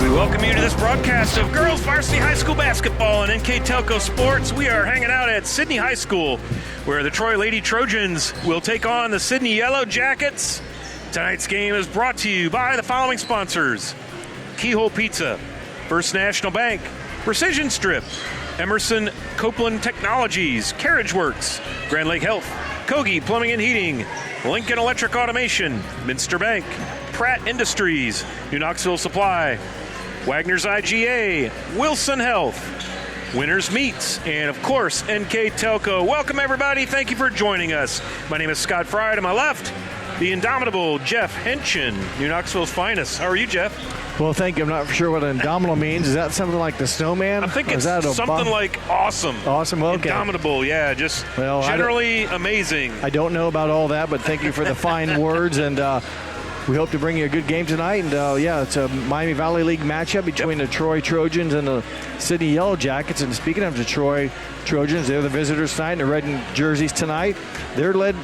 We welcome you to this broadcast of girls varsity high school basketball on NKTelco Sports. We are hanging out at Sidney High School, where the Troy Lady Trojans will take on the Sidney Yellow Jackets. Tonight's game is brought to you by the following sponsors: Keyhole Pizza, First National Bank, Precision Strip, Emerson Copeland Technologies, Carriage Works, Grand Lake Health, Kogi Plumbing and Heating, Lincoln Electric Automation, Minster Bank, Pratt Industries, New Knoxville Supply, Wagner's IGA, Wilson Health, Winners Meats, and of course, NKTelco. Welcome everybody, thank you for joining us. My name is Scott Fry. To my left, the indomitable Jeff Henchen, New Knoxville's finest. How are you, Jeff? Well, thank you. I'm not sure what indomitable means. Is that something like the snowman? I think it's something like awesome. Awesome, okay. Indomitable, yeah, just generally amazing. I don't know about all that, but thank you for the fine words, and we hope to bring you a good game tonight. And, it's a Miami Valley League matchup between the Troy Trojans and the Sidney Yellow Jackets. And speaking of the Troy Trojans, they're the visitors tonight in the red and jerseys tonight. They're led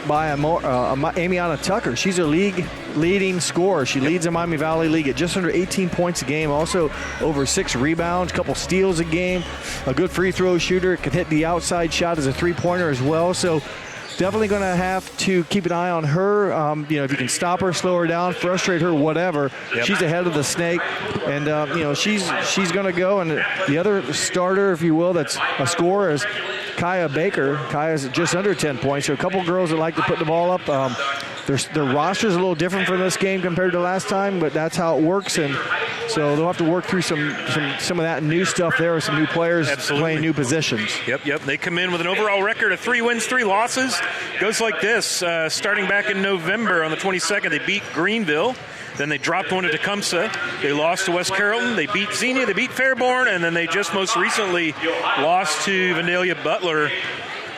by Amiana Tucker. She's a league leading scorer. She leads the Miami Valley League at just under 18 points a game, also over 6 rebounds, a couple steals a game, a good free throw shooter, can hit the outside shot as a three-pointer as well. So definitely going to have to keep an eye on her. If you can stop her, slow her down, frustrate her, whatever. Yep. She's ahead of the snake, and she's going to go. And the other starter, if you will, that's a scorer is Kaya Baker. Kaya's just under 10 points. So a couple girls that like to put the ball up. Their roster's a little different from this game compared to last time, but that's how it works. And so they'll have to work through some of that new stuff there with some new players playing new positions. Yep. They come in with an overall record of 3 wins, 3 losses. Goes like this. Starting back in November on the 22nd, they beat Greenville. Then they dropped one to Tecumseh. They lost to West Carrollton. They beat Xenia. They beat Fairborn. And then they just most recently lost to Vandalia Butler.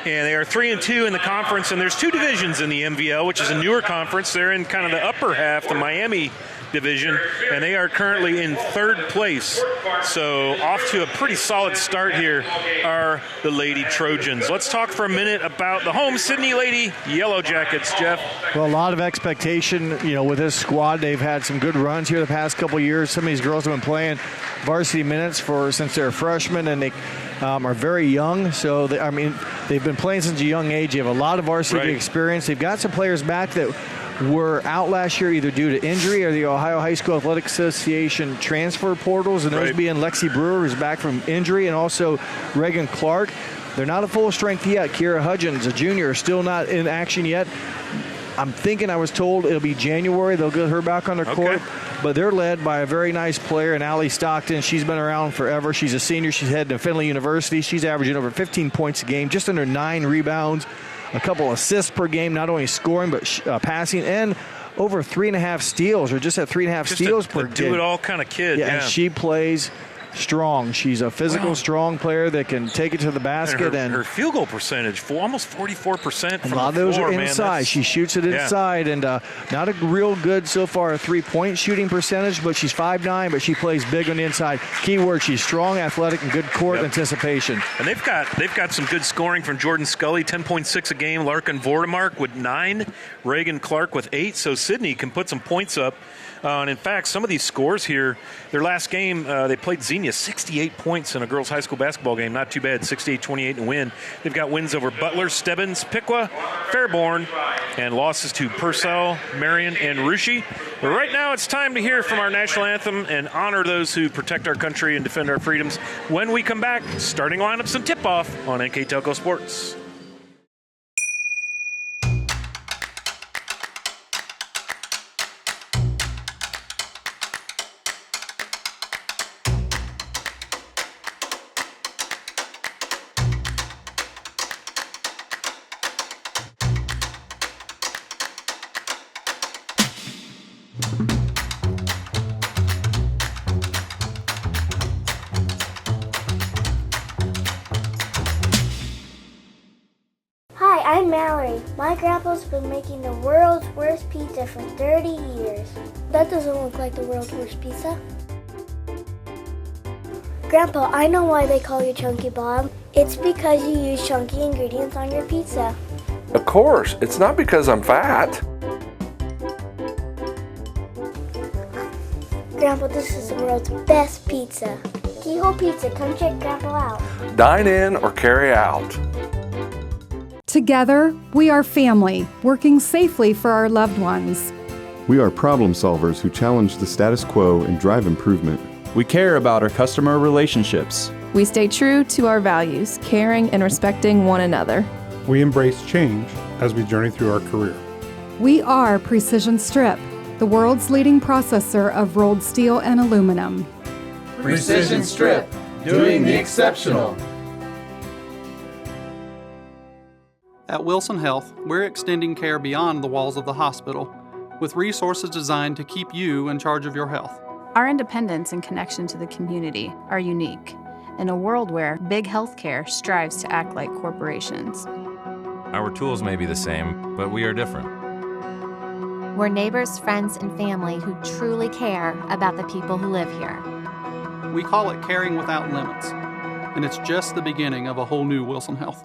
And they are 3-2 in the conference. And there's 2 divisions in the MVL, which is a newer conference. They're in kind of the upper half, the Miami division, and they are currently in 3rd place. So off to a pretty solid start here are the Lady Trojans. Let's talk for a minute about the home Sidney Lady Yellow Jackets, Jeff. Well, a lot of expectation, with this squad. They've had some good runs here the past couple of years. Some of these girls have been playing varsity minutes since they're freshmen, and they are very young. So, they've been playing since a young age. They have a lot of varsity experience. They've got some players back that were out last year either due to injury or the Ohio High School Athletic Association transfer portals, and those being Lexi Brewer, who's back from injury, and also Reagan Clark. They're not at full strength yet. Kira Hudgens, a junior, is still not in action yet. I was told it'll be January. They'll get her back on the court. But they're led by a very nice player in Allie Stockton. She's been around forever. She's a senior. She's heading to Findlay University. She's averaging over 15 points a game, just under 9 rebounds, a couple assists per game, not only scoring but passing, and over 3.5 steals, or just at 3.5 steals per game. Do-it-all kind of kid. Yeah, and she plays strong. She's a physical, strong player that can take it to the basket. And her field goal percentage, almost 44% from a lot of those are inside. She shoots it inside, and not a real good so far 3-point shooting percentage, but she's 5'9", but she plays big on the inside. Keyword, she's strong, athletic, and good court anticipation. And they've got some good scoring from Jordan Scully, 10.6 a game, Larkin Vordemark with 9, Reagan Clark with 8, so Sidney can put some points up. And in fact, some of these scores here, their last game, they played Xenia 68 points in a girls' high school basketball game. Not too bad, 68-28 and win. They've got wins over Butler, Stebbins, Piqua, Fairborn, and losses to Purcell, Marion, and Russia. But right now it's time to hear from our national anthem and honor those who protect our country and defend our freedoms. When we come back, starting lineups and tip-off on NKTelco Sports. I'm Mallory. My grandpa's been making the world's worst pizza for 30 years. That doesn't look like the world's worst pizza. Grandpa, I know why they call you Chunky Bob. It's because you use chunky ingredients on your pizza. Of course, it's not because I'm fat. Grandpa, this is the world's best pizza. Keyhole Pizza, come check Grandpa out. Dine in or carry out. Together, we are family, working safely for our loved ones. We are problem solvers who challenge the status quo and drive improvement. We care about our customer relationships. We stay true to our values, caring and respecting one another. We embrace change as we journey through our career. We are Precision Strip, the world's leading processor of rolled steel and aluminum. Precision Strip, doing the exceptional. At Wilson Health, we're extending care beyond the walls of the hospital, with resources designed to keep you in charge of your health. Our independence and connection to the community are unique in a world where big healthcare strives to act like corporations. Our tools may be the same, but we are different. We're neighbors, friends, and family who truly care about the people who live here. We call it caring without limits, and it's just the beginning of a whole new Wilson Health.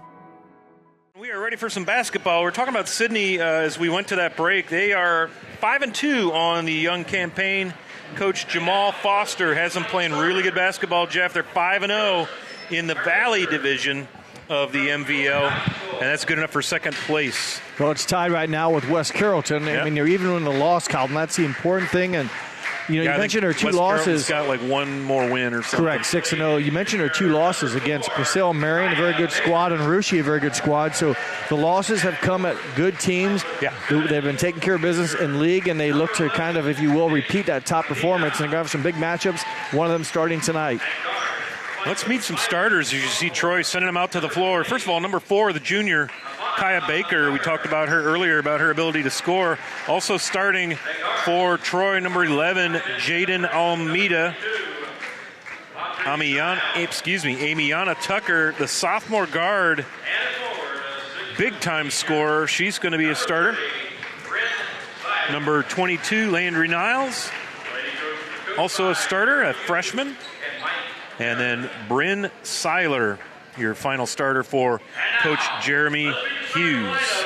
We are ready for some basketball. We're talking about Sidney as we went to that break. They are 5-2 on the young campaign. Coach Jamal Foster has them playing really good basketball, Jeff. They're 5-0 in the Valley division of the MVL, and that's good enough for second place. Well, it's tied right now with West Carrollton. Yep. I mean, they're even in the loss column. That's the important thing. And you mentioned her two West losses. Got like one more win or something. Correct, 6-0. You mentioned her two losses against Purcell Marion, a very good squad, and Rushi, a very good squad. So the losses have come at good teams. Yeah. They've been taking care of business in league, and they look to kind of, if you will, repeat that top performance. And they're going to have some big matchups, one of them starting tonight. Let's meet some starters as you see Troy sending them out to the floor. First of all, number 4, the junior, Kaya Baker. We talked about her earlier, about her ability to score. Also starting for Troy, number 11, Jaden Almeida. Amiana Tucker, the sophomore guard, big-time scorer. She's going to be a starter. Number 22, Landry Niles, also a starter, a freshman. And then Bryn Seiler, your final starter for Coach Jeremy Hughes.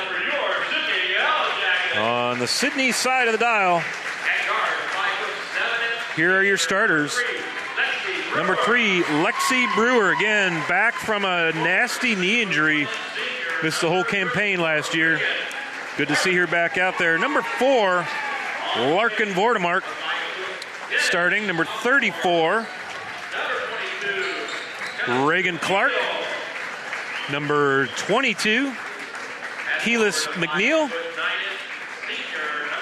On the Sidney side of the dial, here are your starters. Number 3, Lexi Brewer, again, back from a nasty knee injury. Missed the whole campaign last year. Good to see her back out there. Number 4, Larkin Vordemark, starting. Number 34, Reagan Clark. Number 22, Keelis McNeil.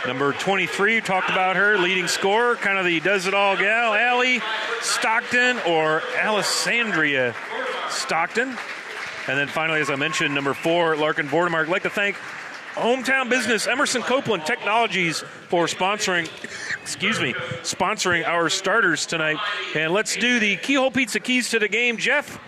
Number 23, talked about her, leading scorer, kind of the does-it-all gal, Allie Stockton or Alessandria Stockton. And then finally, as I mentioned, number 4, Larkin Vordemark. I'd like to thank hometown business Emerson Copeland Technologies for sponsoring our starters tonight. And let's do the Keyhole Pizza keys to the game. Jeff,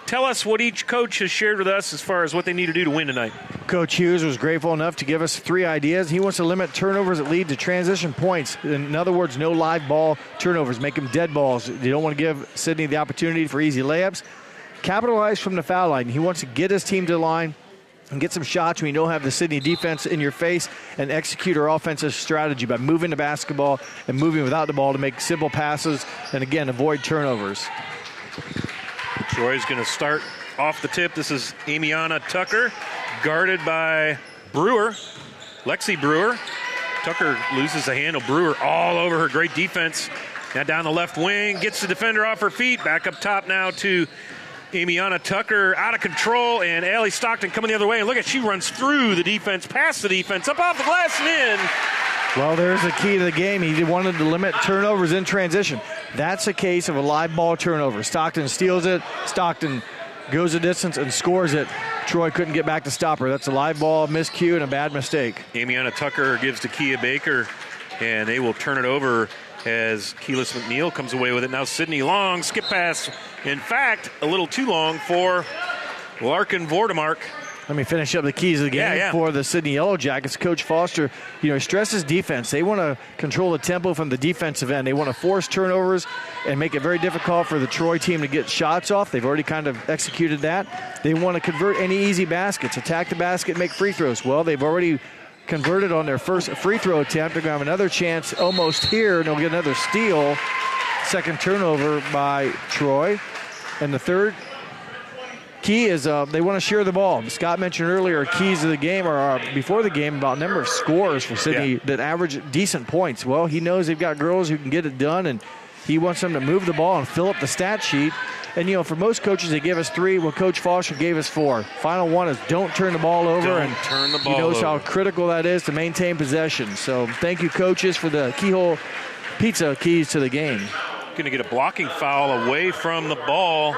tell us what each coach has shared with us as far as what they need to do to win tonight. Coach Hughes was grateful enough to give us 3 ideas. He wants to limit turnovers that lead to transition points. In other words, no live ball turnovers. Make them dead balls. You don't want to give Sidney the opportunity for easy layups. Capitalize from the foul line. He wants to get his team to the line and get some shots when you don't have the Sidney defense in your face, and execute our offensive strategy by moving the basketball and moving without the ball to make simple passes and, again, avoid turnovers. Troy's going to start off the tip. This is Amiana Tucker, guarded by Brewer, Lexi Brewer. Tucker loses the handle. Brewer all over her. Great defense. Now down the left wing, gets the defender off her feet. Back up top now to Amiana Tucker, out of control, and Allie Stockton coming the other way. And look at, she runs through the defense, past the defense, up off the glass and in. Well, there's the key to the game. He wanted to limit turnovers in transition. That's a case of a live ball turnover. Stockton steals it. Stockton goes the distance and scores it. Troy couldn't get back to stop her. That's a live ball, miscue, and a bad mistake. Amiana Tucker gives to Kia Baker, and they will turn it over as Keelis McNeil comes away with it. Now Sidney long, skip pass. In fact, a little too long for Larkin Vordemark. Let me finish up the keys of the game for the Sidney Yellow Jackets. Coach Foster, stresses defense. They want to control the tempo from the defensive end. They want to force turnovers and make it very difficult for the Troy team to get shots off. They've already kind of executed that. They want to convert any easy baskets, attack the basket, make free throws. Well, they've already converted on their first free throw attempt. They're going to have another chance almost here, and they'll get another steal. Second turnover by Troy. And the third key is they want to share the ball. Scott mentioned earlier keys of the game, or before the game, about number of scores for Sidney that average decent points. Well, he knows they've got girls who can get it done, and he wants them to move the ball and fill up the stat sheet. And, you know, for most coaches, they give us 3. Well, Coach Foster gave us 4. Final one is don't turn the ball over. He knows how critical that is to maintain possession. So thank you, coaches, for the keyhole pizza keys to the game. Going to get a blocking foul away from the ball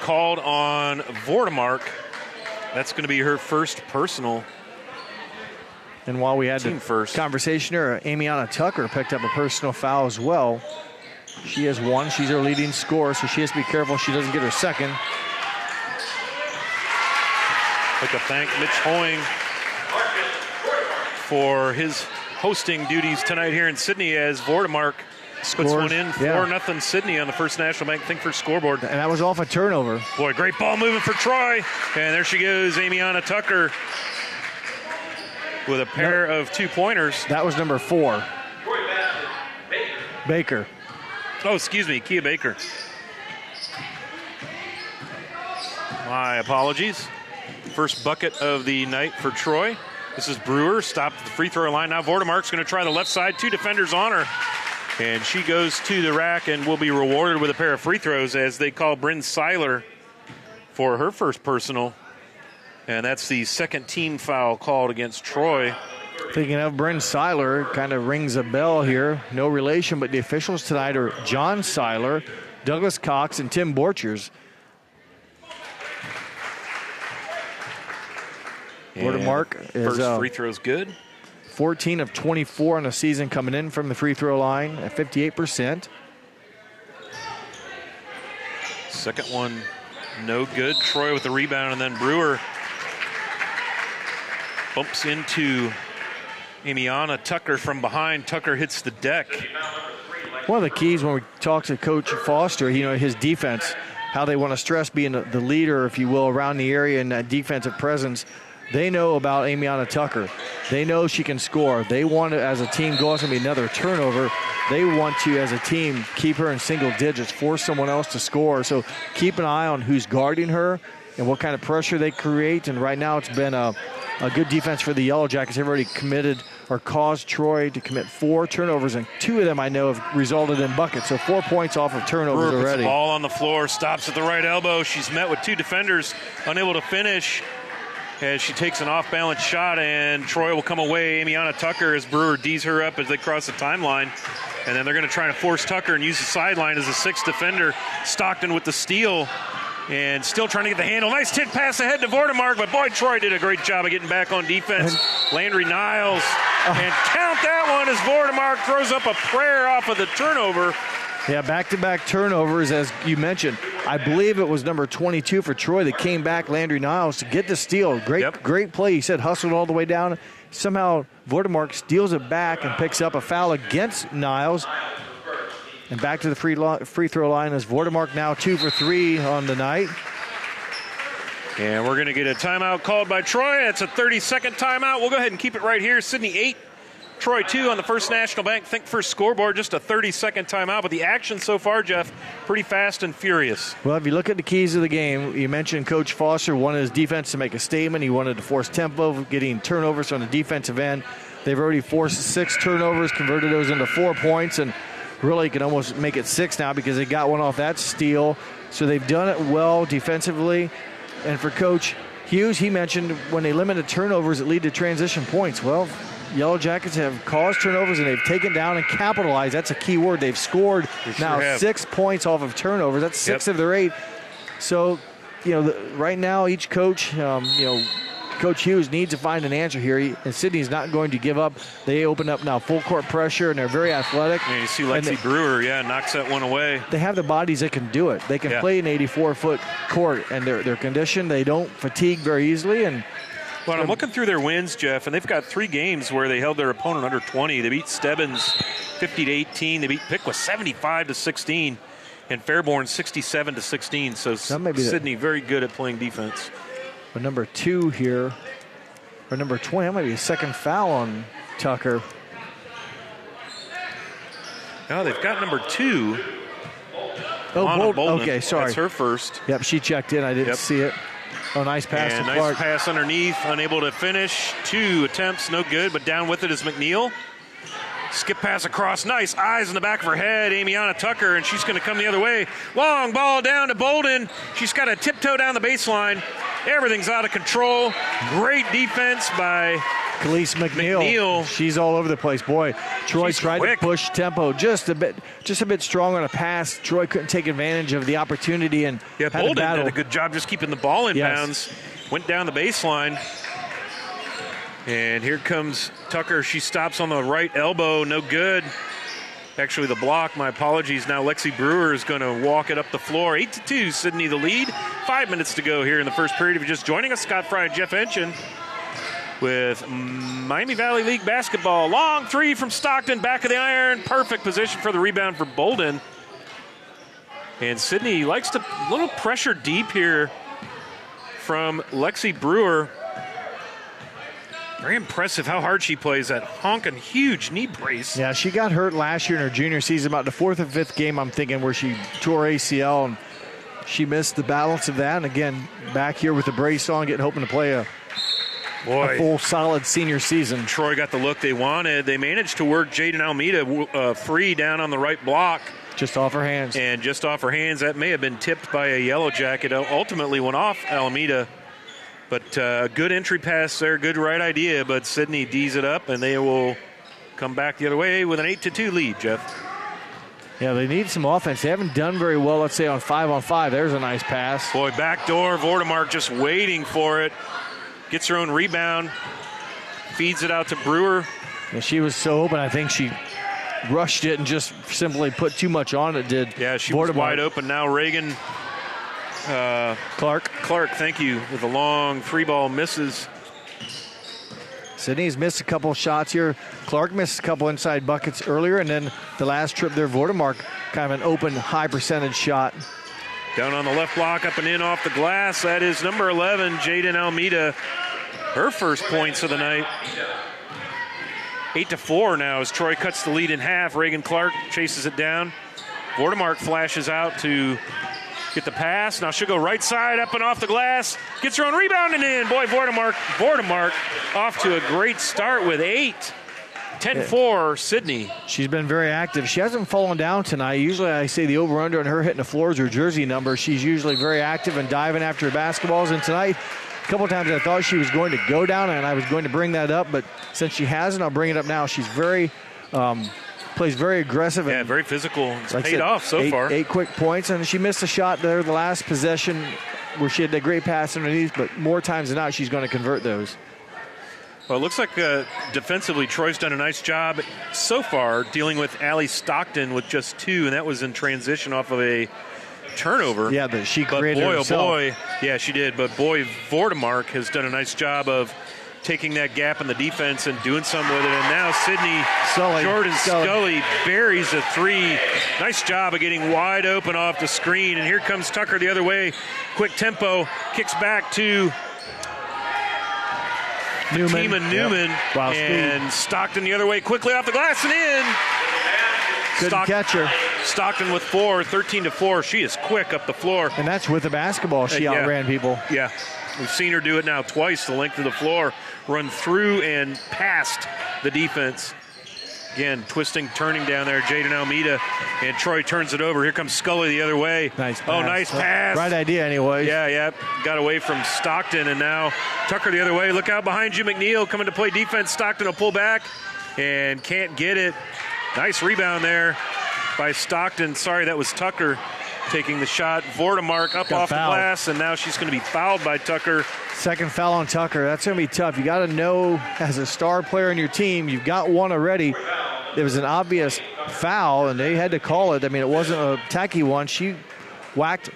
called on Vortemark. That's going to be her first personal. And while we had the conversation here, Amiana Tucker picked up a personal foul as well. She has 1. She's our leading scorer, so she has to be careful she doesn't get her second. Like to thank Mitch Hoying for his hosting duties tonight here in Sidney as Vortemark puts one in. 4-0 Sidney on the First National Bank Think First scoreboard. And that was off a turnover. Boy, great ball movement for Troy. And there she goes, Amiana Tucker with a pair of 2-pointers. That was number 4. Baker. Oh, excuse me, Kia Baker. My apologies. First bucket of the night for Troy. This is Brewer, stopped at the free throw line. Now Vortemark's going to try the left side. 2 defenders on her. And she goes to the rack and will be rewarded with a pair of free throws as they call Bryn Seiler for her first personal. And that's the second team foul called against Troy. Thinking of Bryn Seiler, kind of rings a bell here. No relation, but the officials tonight are John Seiler, Douglas Cox, and Tim Borchers. Vortemark is first free throw's good. 14 of 24 on the season coming in from the free throw line at 58%. Second one, no good. Troy with the rebound, and then Brewer bumps into Amiana Tucker from behind. Tucker hits the deck. One of the keys when we talk to Coach Foster, you know, his defense, how they want to stress being the leader, if you will, around the area and that defensive presence. They know about Amiana Tucker. They know she can score. They want to, as a team, go out and be another turnover. They want to, as a team, keep her in single digits, force someone else to score. So keep an eye on who's guarding her and what kind of pressure they create. And right now it's been a good defense for the Yellow Jackets. They've already committed or caused Troy to commit 4 turnovers, and 2 of them I know have resulted in buckets. So 4 points off of turnovers Brewer already. Puts the ball on the floor, stops at the right elbow. She's met with 2 defenders, unable to finish as she takes an off-balance shot, and Troy will come away. Amiana Tucker, as Brewer D's her up as they cross the timeline. And then they're going to try to force Tucker and use the sideline as a 6th defender. Stockton with the steal and still trying to get the handle. Nice tip pass ahead to Vortemark, but boy, Troy did a great job of getting back on defense. Landry Niles, and count that one as Vortemark throws up a prayer off of the turnover. Yeah, back-to-back turnovers, as you mentioned. I believe it was number 22 for Troy that came back, Landry Niles, to get the steal. Great play. He said hustled all the way down. Somehow Vortemark steals it back and picks up a foul against Niles. And back to the free throw line as Vortemark now 2 for 3 on the night. And we're going to get a timeout called by Troy. It's a 30-second timeout. We'll go ahead and keep it right here. Sidney 8. Troy 2 on the First National Bank Think First scoreboard. Just a 30-second timeout, but the action so far, Jeff, pretty fast and furious. Well, if you look at the keys of the game, you mentioned Coach Foster wanted his defense to make a statement. He wanted to force tempo, getting turnovers on the defensive end. They've already forced 6 turnovers, converted those into 4 points, and really can almost make it 6 now because they got one off that steal. So they've done it well defensively. And for Coach Hughes, he mentioned when they limited turnovers, it lead to transition points. Well, Yellow Jackets have caused turnovers, and they've taken down and capitalized. That's a key word. They've scored now 6 points off of turnovers. That's 6 of their 8. So, right now each coach, Coach Hughes needs to find an answer here. And Sidney's not going to give up. They open up now full court pressure, and they're very athletic. Yeah, you see Lexi Brewer, knocks that one away. They have the bodies that can do it. They can play an 84-foot court, and they're conditioned. They don't fatigue very easily, Well, I'm looking through their wins, Jeff, and they've got 3 games where they held their opponent under 20. They beat Stebbins 50-18. They beat Pickwa 75-16, and Fairborn 67-16. So Sidney very good at playing defense. But number 2 here or number 20. That might be a second foul on Tucker. No, they've got number 2. Oh, Bolden. Okay, sorry. That's her first. Yep, she checked in. I didn't see it. Oh, nice pass to nice Clark. Pass underneath, unable to finish. 2 attempts, no good, but down with it is McNeil. Skip pass across, nice eyes in the back of her head, Amiana Tucker, and she's going to come the other way. Long ball down to Bolden. She's got to tiptoe down the baseline. Everything's out of control. Great defense by Khalees McNeil. She's all over the place. Boy, Troy tried to push tempo just a bit strong on a pass. Troy couldn't take advantage of the opportunity and had Bolden a battle. did a good job just keeping the ball in bounds. Went down the baseline. And here comes Tucker. She stops on the right elbow. No good. Actually, the block. My apologies. Now Lexi Brewer is going to walk it up the floor. 8-2, Sidney the lead. 5 minutes to go here in the first period. If you're just joining us, Scott Fry and Jeff Enchin with Miami Valley League basketball. Long 3 from Stockton. Back of the iron. Perfect position for the rebound for Bolden. And Sidney likes to little pressure deep here from Lexi Brewer. Very impressive how hard she plays that honking huge knee brace. Yeah, she got hurt last year in her junior season, about the 4th or 5th game, I'm thinking, where she tore ACL, and she missed the balance of that. And again, back here with the brace on, hoping to play a full, solid senior season. Troy got the look they wanted. They managed to work Jaden Almeida free down on the right block. Just off her hands. And just off her hands. That may have been tipped by a Yellow Jacket. Ultimately went off Almeida. But good entry pass there, good right idea. But Sidney D's it up, and they will come back the other way with an 8-2 lead, Jeff. Yeah, they need some offense. They haven't done very well, let's say, on 5-on-5. There's a nice pass. Boy, backdoor, Vordemark just waiting for it. Gets her own rebound. Feeds it out to Brewer. Yeah, she was so open, I think she rushed it and just simply put too much on it, did Yeah, she Vordemark. was wide open. Now Reagan Clark, thank you, with a long 3-ball misses. Sidney's missed a couple of shots here. Clark missed a couple inside buckets earlier, and then the last trip there, Vordemark, kind of an open, high percentage shot. Down on the left block, up and in off the glass. That is number 11, Jaden Almeida. Her first points of the night. 8-4 now as Troy cuts the lead in half. Reagan Clark chases it down. Vordemark flashes out to get the pass. Now she'll go right side, up and off the glass. Gets her own rebound and in. Boy, Vordemark off to a great start with 8. 10-4, Sidney. She's been very active. She hasn't fallen down tonight. Usually I say the over-under on her hitting the floor is her jersey number. She's usually very active and diving after basketballs. And tonight, a couple times I thought she was going to go down, and I was going to bring that up. But since she hasn't, I'll bring it up now. She's very plays very aggressive. Yeah, and very physical. It's like paid off so far. 8 quick points, and she missed a shot there the last possession where she had a great pass underneath, but more times than not, she's going to convert those. Well, it looks like defensively, Troy's done a nice job so far dealing with Allie Stockton with just 2, and that was in transition off of a turnover. Yeah, but she created boy, herself. Oh boy, yeah, she did. But boy, Vordemark has done a nice job of taking that gap in the defense and doing something with it. And now Jordan Scully buries a 3. Nice job of getting wide open off the screen. And here comes Tucker the other way. Quick tempo, kicks back to Newman. Yep. Wow, and Stockton the other way, quickly off the glass and in. Couldn't catch her. Stockton with 4, 13-4. She is quick up the floor. And that's with the basketball. She outran people. Yeah. We've seen her do it now twice, the length of the floor, run through and past the defense. Again, twisting, turning down there, Jaden Almeida, and Troy turns it over. Here comes Scully the other way. Nice pass. Oh, nice pass. Right idea anyway. Yeah. Got away from Stockton, and now Tucker the other way. Look out behind you, McNeil coming to play defense. Stockton will pull back and can't get it. Nice rebound there by Stockton. Sorry, that was Tucker taking the shot. Vordemark up off the glass, and now she's going to be fouled by Tucker. Second foul on Tucker. That's going to be tough. You got to know, as a star player in your team, you've got one already. It was an obvious foul, and they had to call it. I mean, it wasn't a tacky one. She whacked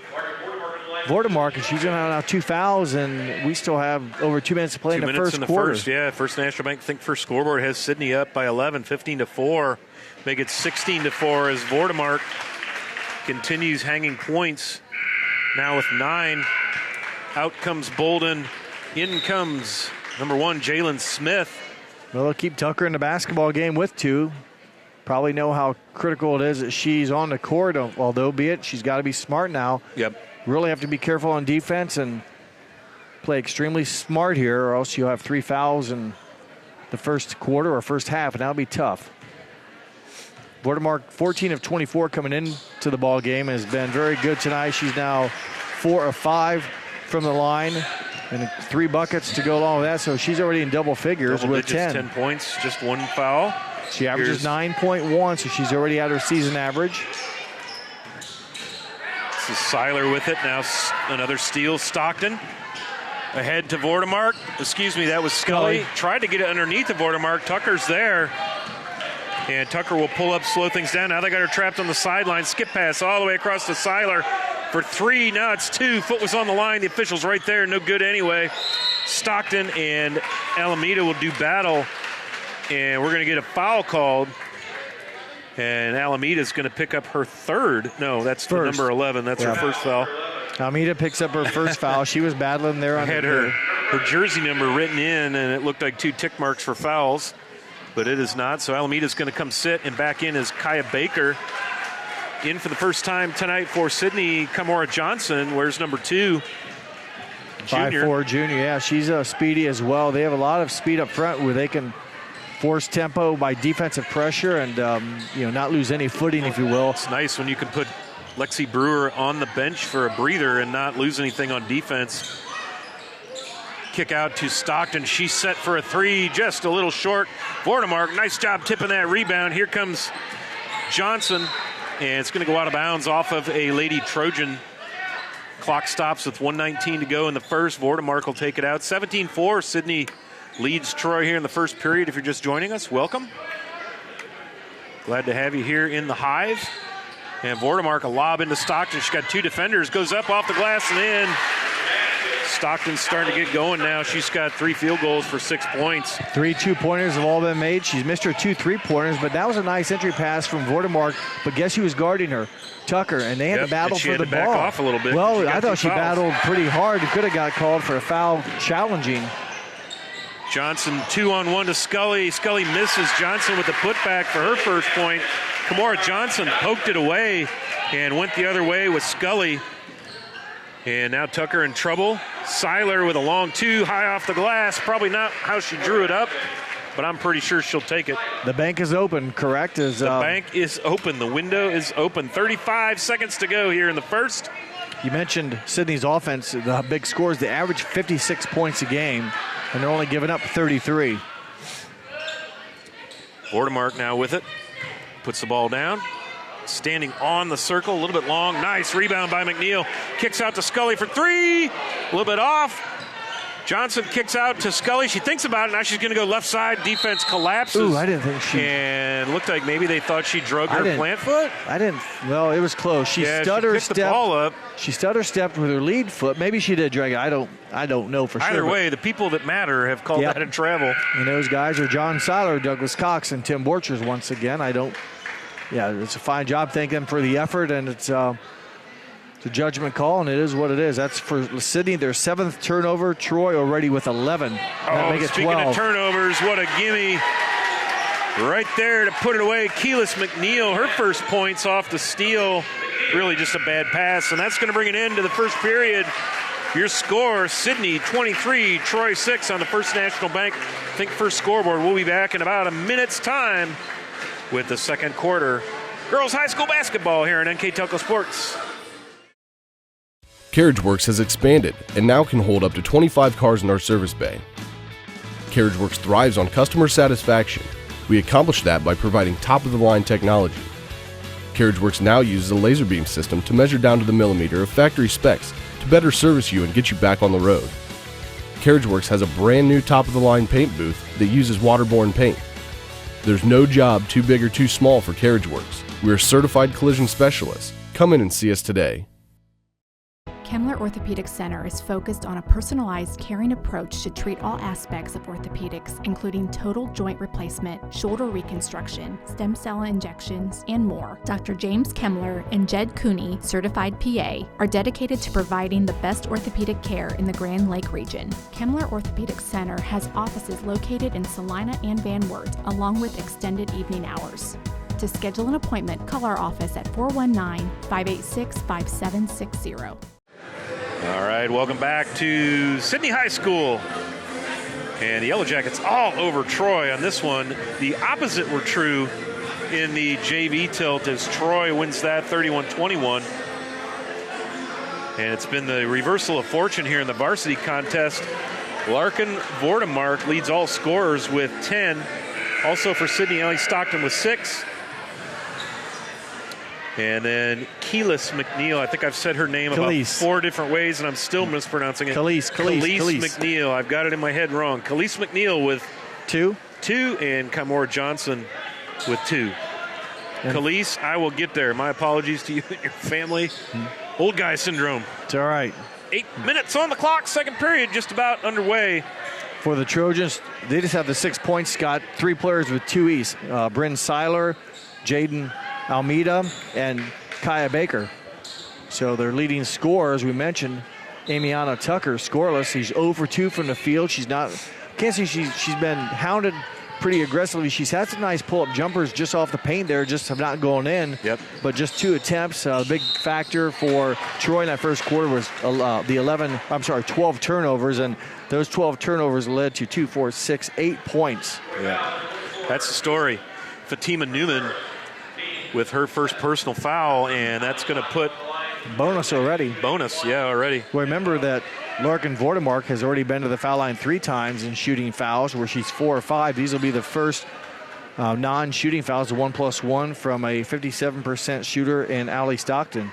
Vordemark, and she's going to have now 2 fouls, and we still have over 2 minutes to play in the first quarter. First National Bank first scoreboard has Sidney up by 11, 15-4. Make it 16-4 as Vordemark continues hanging points. Now with 9. Out comes Bolden. In comes Number 1, Jalen Smith. Well, they'll keep Tucker in the basketball game with 2. Probably know how critical it is that she's on the court, although be it, she's got to be smart now. Yep. Really have to be careful on defense and play extremely smart here, or else you'll have 3 fouls in the first quarter or first half, and that'll be tough. Vordemark, 14 of 24 coming into the ball game, has been very good tonight. She's now 4 of 5 from the line, and 3 buckets to go along with that, so she's already in double figures with 10 points, just 1 foul. She averages 9.1, so she's already at her season average. This is Seiler with it. Now another steal. Stockton ahead to Vordemark. Excuse me, that was Scully. Tried to get it underneath of Vordemark. Tucker's there. And Tucker will pull up, slow things down. Now they got her trapped on the sideline. Skip pass all the way across to Seiler for 3. Now it's 2. Foot was on the line. The official's right there. No good anyway. Stockton and Alameda will do battle. And we're going to get a foul called. And Alameda's going to pick up her 3rd. No, that's the number 11. That's her first foul. Alameda picks up her first foul. She was battling there. I had her jersey number written in, and it looked like 2 tick marks for fouls. But it is not. So Alameda's going to come sit, and back in is Kaya Baker. In for the first time tonight for Sidney, Kamora Johnson. Where's number 2? Junior. 5'4" junior. Yeah, she's speedy as well. They have a lot of speed up front where they can force tempo by defensive pressure and not lose any footing, if you will. It's nice when you can put Lexi Brewer on the bench for a breather and not lose anything on defense. Kick out to Stockton. She's set for a 3, just a little short. Vordemark, nice job tipping that rebound. Here comes Johnson, and it's going to go out of bounds off of a Lady Trojan. Clock stops with 1:19 to go in the first. Vordemark will take it out. 17-4, Sidney leads Troy here in the first period. If you're just joining us, welcome. Glad to have you here in the Hive. And Vordemark, a lob into Stockton. She's got 2 defenders, goes up off the glass and in. Stockton's starting to get going now. She's got 3 field goals for 6 points. 3 2-pointers have all been made. She's missed her 2 3-pointers, but that was a nice entry pass from Vordemark. But guess who was guarding her? Tucker, and they had to battle for the ball. Back off a little bit. Well, I thought she battled pretty hard. Could have got called for a foul challenging. Johnson 2-on-1 to Scully. Scully misses. Johnson with the putback for her first point. Kamora Johnson poked it away and went the other way with Scully. And now Tucker in trouble. Seiler with a long 2, high off the glass. Probably not how she drew it up, but I'm pretty sure she'll take it. The bank is open, correct? The bank is open. The window is open. 35 seconds to go here in the first. You mentioned Sidney's offense, the big scores. They average 56 points a game, and they're only giving up 33. Vordemark now with it. Puts the ball down. Standing on the circle, a little bit long. Nice rebound by McNeil. Kicks out to Scully for 3. A little bit off. Johnson kicks out to Scully. She thinks about it. Now she's going to go left side. Defense collapses. Ooh, I didn't think she... And looked like maybe they thought she drug her plant foot. I didn't... Well, it was close. She stutter stepped. The ball up. She stutter stepped with her lead foot. Maybe she did drag it. I don't know for sure. Either way, the people that matter have called that a travel. And those guys are John Seiler, Douglas Cox, and Tim Borchers once again. Yeah, it's a fine job. Thank them for the effort, and it's a judgment call, and it is what it is. That's for Sidney, their 7th turnover. Troy already with 11. Speaking of turnovers, what a gimme. Right there to put it away. Keelis McNeil, her first points off the steal. Really just a bad pass, and that's going to bring an end to the first period. Your score, Sidney 23, Troy 6 on the First National Bank first scoreboard. We'll be back in about a minute's time with the second quarter. Girls high school basketball here on NKTelco Sports. CarriageWorks has expanded and now can hold up to 25 cars in our service bay. CarriageWorks thrives on customer satisfaction. We accomplish that by providing top-of-the-line technology. CarriageWorks now uses a laser beam system to measure down to the millimeter of factory specs to better service you and get you back on the road. CarriageWorks has a brand new top-of-the-line paint booth that uses waterborne paint. There's no job too big or too small for CarriageWorks. We're certified collision specialists. Come in and see us today. Kemmler Orthopedic Center is focused on a personalized, caring approach to treat all aspects of orthopedics, including total joint replacement, shoulder reconstruction, stem cell injections, and more. Dr. James Kemmler and Jed Cooney, certified PA, are dedicated to providing the best orthopedic care in the Grand Lake region. Kemmler Orthopedic Center has offices located in Salina and Van Wert, along with extended evening hours. To schedule an appointment, call our office at 419-586-5760. All right, welcome back to Sidney High School. And the Yellow Jackets all over Troy on this one. The opposite were true in the JV tilt as Troy wins that 31-21. And it's been the reversal of fortune here in the varsity contest. Larkin Vordemark leads all scorers with 10. Also for Sidney, Ellie Stockton with 6. And then Keelis McNeil, I think I've said her name about 4 different ways, and I'm still mispronouncing it. Khalees McNeil. I've got it in my head wrong. Khalees McNeil with 2, and Kamora Johnson with 2. Khalees, I will get there. My apologies to you and your family. Old guy syndrome. It's all right. 8 minutes on the clock, second period just about underway. For the Trojans, they just have the 6 points. Got 3 players with 2 E's. Bryn Seiler, Jaden Almeida, and Kaya Baker. So their leading scorer, as we mentioned, Amiana Tucker, scoreless. She's 0 for 2 from the field. She's not, can't see she's been hounded pretty aggressively. She's had some nice pull-up jumpers just off the paint there, just have not gone in. Yep. But just 2 attempts. The big factor for Troy in that first quarter was 12 turnovers, and those 12 turnovers led to 2, 4, 6, 8 points. Yeah, that's the story. Fatima Newman with her first personal foul, and that's going to put bonus already. Already. Well, remember that Larkin Vordemark has already been to the foul line 3 times in shooting fouls, where she's 4 or 5. These will be the first non-shooting fouls, the 1+1 from a 57% shooter in Allie Stockton.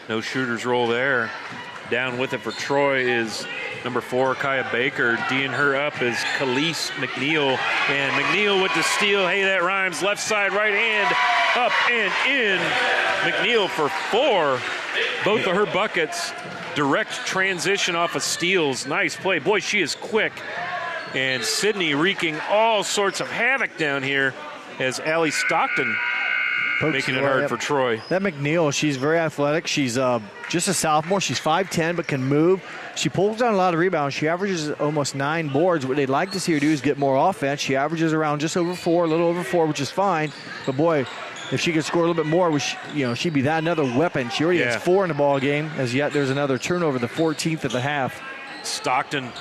No shooters roll there. Down with it for Troy is number 4, Kaya Baker. D'ing her up is Khalees McNeil. And McNeil with the steal. Hey, that rhymes. Left side, right hand, up and in. McNeil for 4. Both of her buckets, direct transition off of steals. Nice play. Boy, she is quick. And Sidney wreaking all sorts of havoc down here as Allie Stockton making it hard for Troy. That McNeil, she's very athletic. She's just a sophomore. She's 5'10", but can move. She pulls down a lot of rebounds. She averages almost 9 boards. What they'd like to see her do is get more offense. She averages around just over 4, a little over 4, which is fine. But boy, if she could score a little bit more, she'd be that another weapon. She already has 4 in the ball game. As yet, there's another turnover, the 14th of the half. Stockton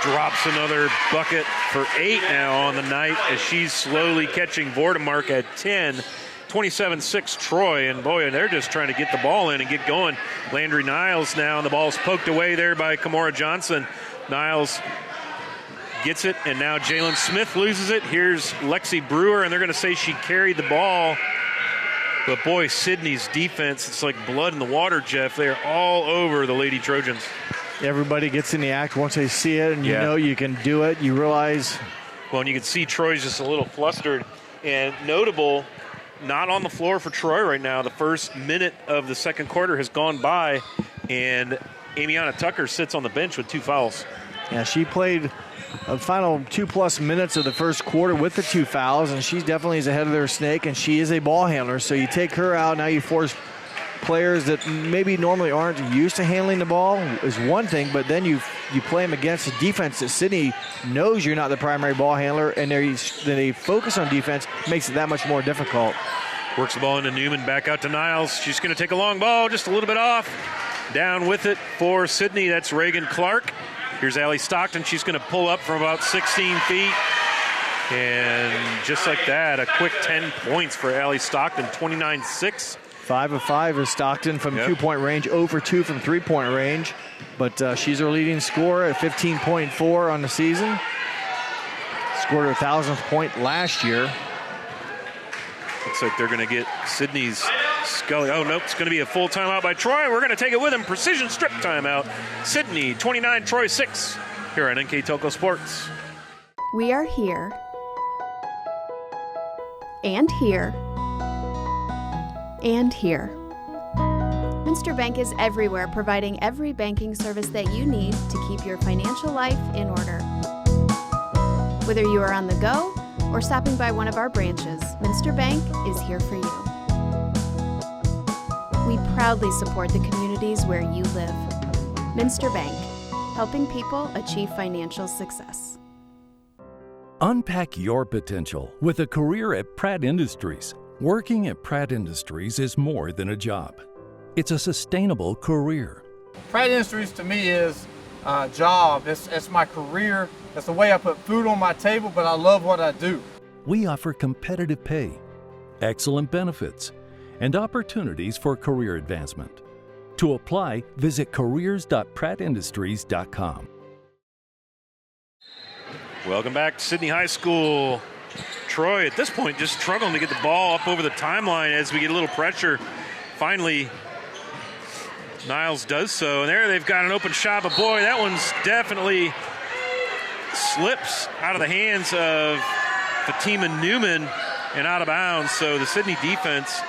drops another bucket for 8 now on the night as she's slowly catching Vordemark at 10. 27-6 Troy, and boy, they're just trying to get the ball in and get going. Landry Niles now, and the ball's poked away there by Kamora Johnson. Niles gets it, and now Jalen Smith loses it. Here's Lexi Brewer, and they're going to say she carried the ball. But boy, Sidney's defense, it's like blood in the water, Jeff. They're all over the Lady Trojans. Everybody gets in the act once they see it, and you know you can do it. You realize. Well, and you can see Troy's just a little flustered. And notable, not on the floor for Troy right now. The first minute of the second quarter has gone by, and Amiana Tucker sits on the bench with 2 fouls. Yeah, she played the final 2+ minutes of the first quarter with the 2 fouls, and she definitely is ahead of their snake, and she is a ball handler. So you take her out, now you force players that maybe normally aren't used to handling the ball is one thing, but then you play them against a defense that Sidney knows you're not the primary ball handler, and they focus on defense, makes it that much more difficult. Works the ball into Newman, back out to Niles. She's going to take a long ball, just a little bit off. Down with it for Sidney, that's Reagan Clark. Here's Allie Stockton. She's going to pull up from about 16 feet. And just like that, a quick 10 points for Allie Stockton, 29-6. 5 of 5 is Stockton from 2-point range, 0 for 2 from 3-point range. But she's our leading scorer at 15.4 on the season. Scored her 1,000th point last year. Looks like they're going to get Sidney's Scully. Oh, nope, it's going to be a full timeout by Troy. We're going to take it with him. Precision strip timeout. Sidney, 29, Troy 6. Here on NKTelco Sports. We are here and here and here. Minster Bank is everywhere, providing every banking service that you need to keep your financial life in order. Whether you are on the go or stopping by one of our branches, Minster Bank is here for you. We proudly support the communities where you live. Minster Bank, helping people achieve financial success. Unpack your potential with a career at Pratt Industries. Working at Pratt Industries is more than a job. It's a sustainable career. Pratt Industries to me is a job. It's my career. It's the way I put food on my table, but I love what I do. We offer competitive pay, excellent benefits, and opportunities for career advancement. To apply, visit careers.prattindustries.com. Welcome back to Sidney High School. Troy, at this point, just struggling to get the ball up over the timeline as we get a little pressure. Finally, Niles does so. And there they've got an open shot, but boy, that one's definitely slips out of the hands of Fatima Newman and out of bounds. So the Sidney defense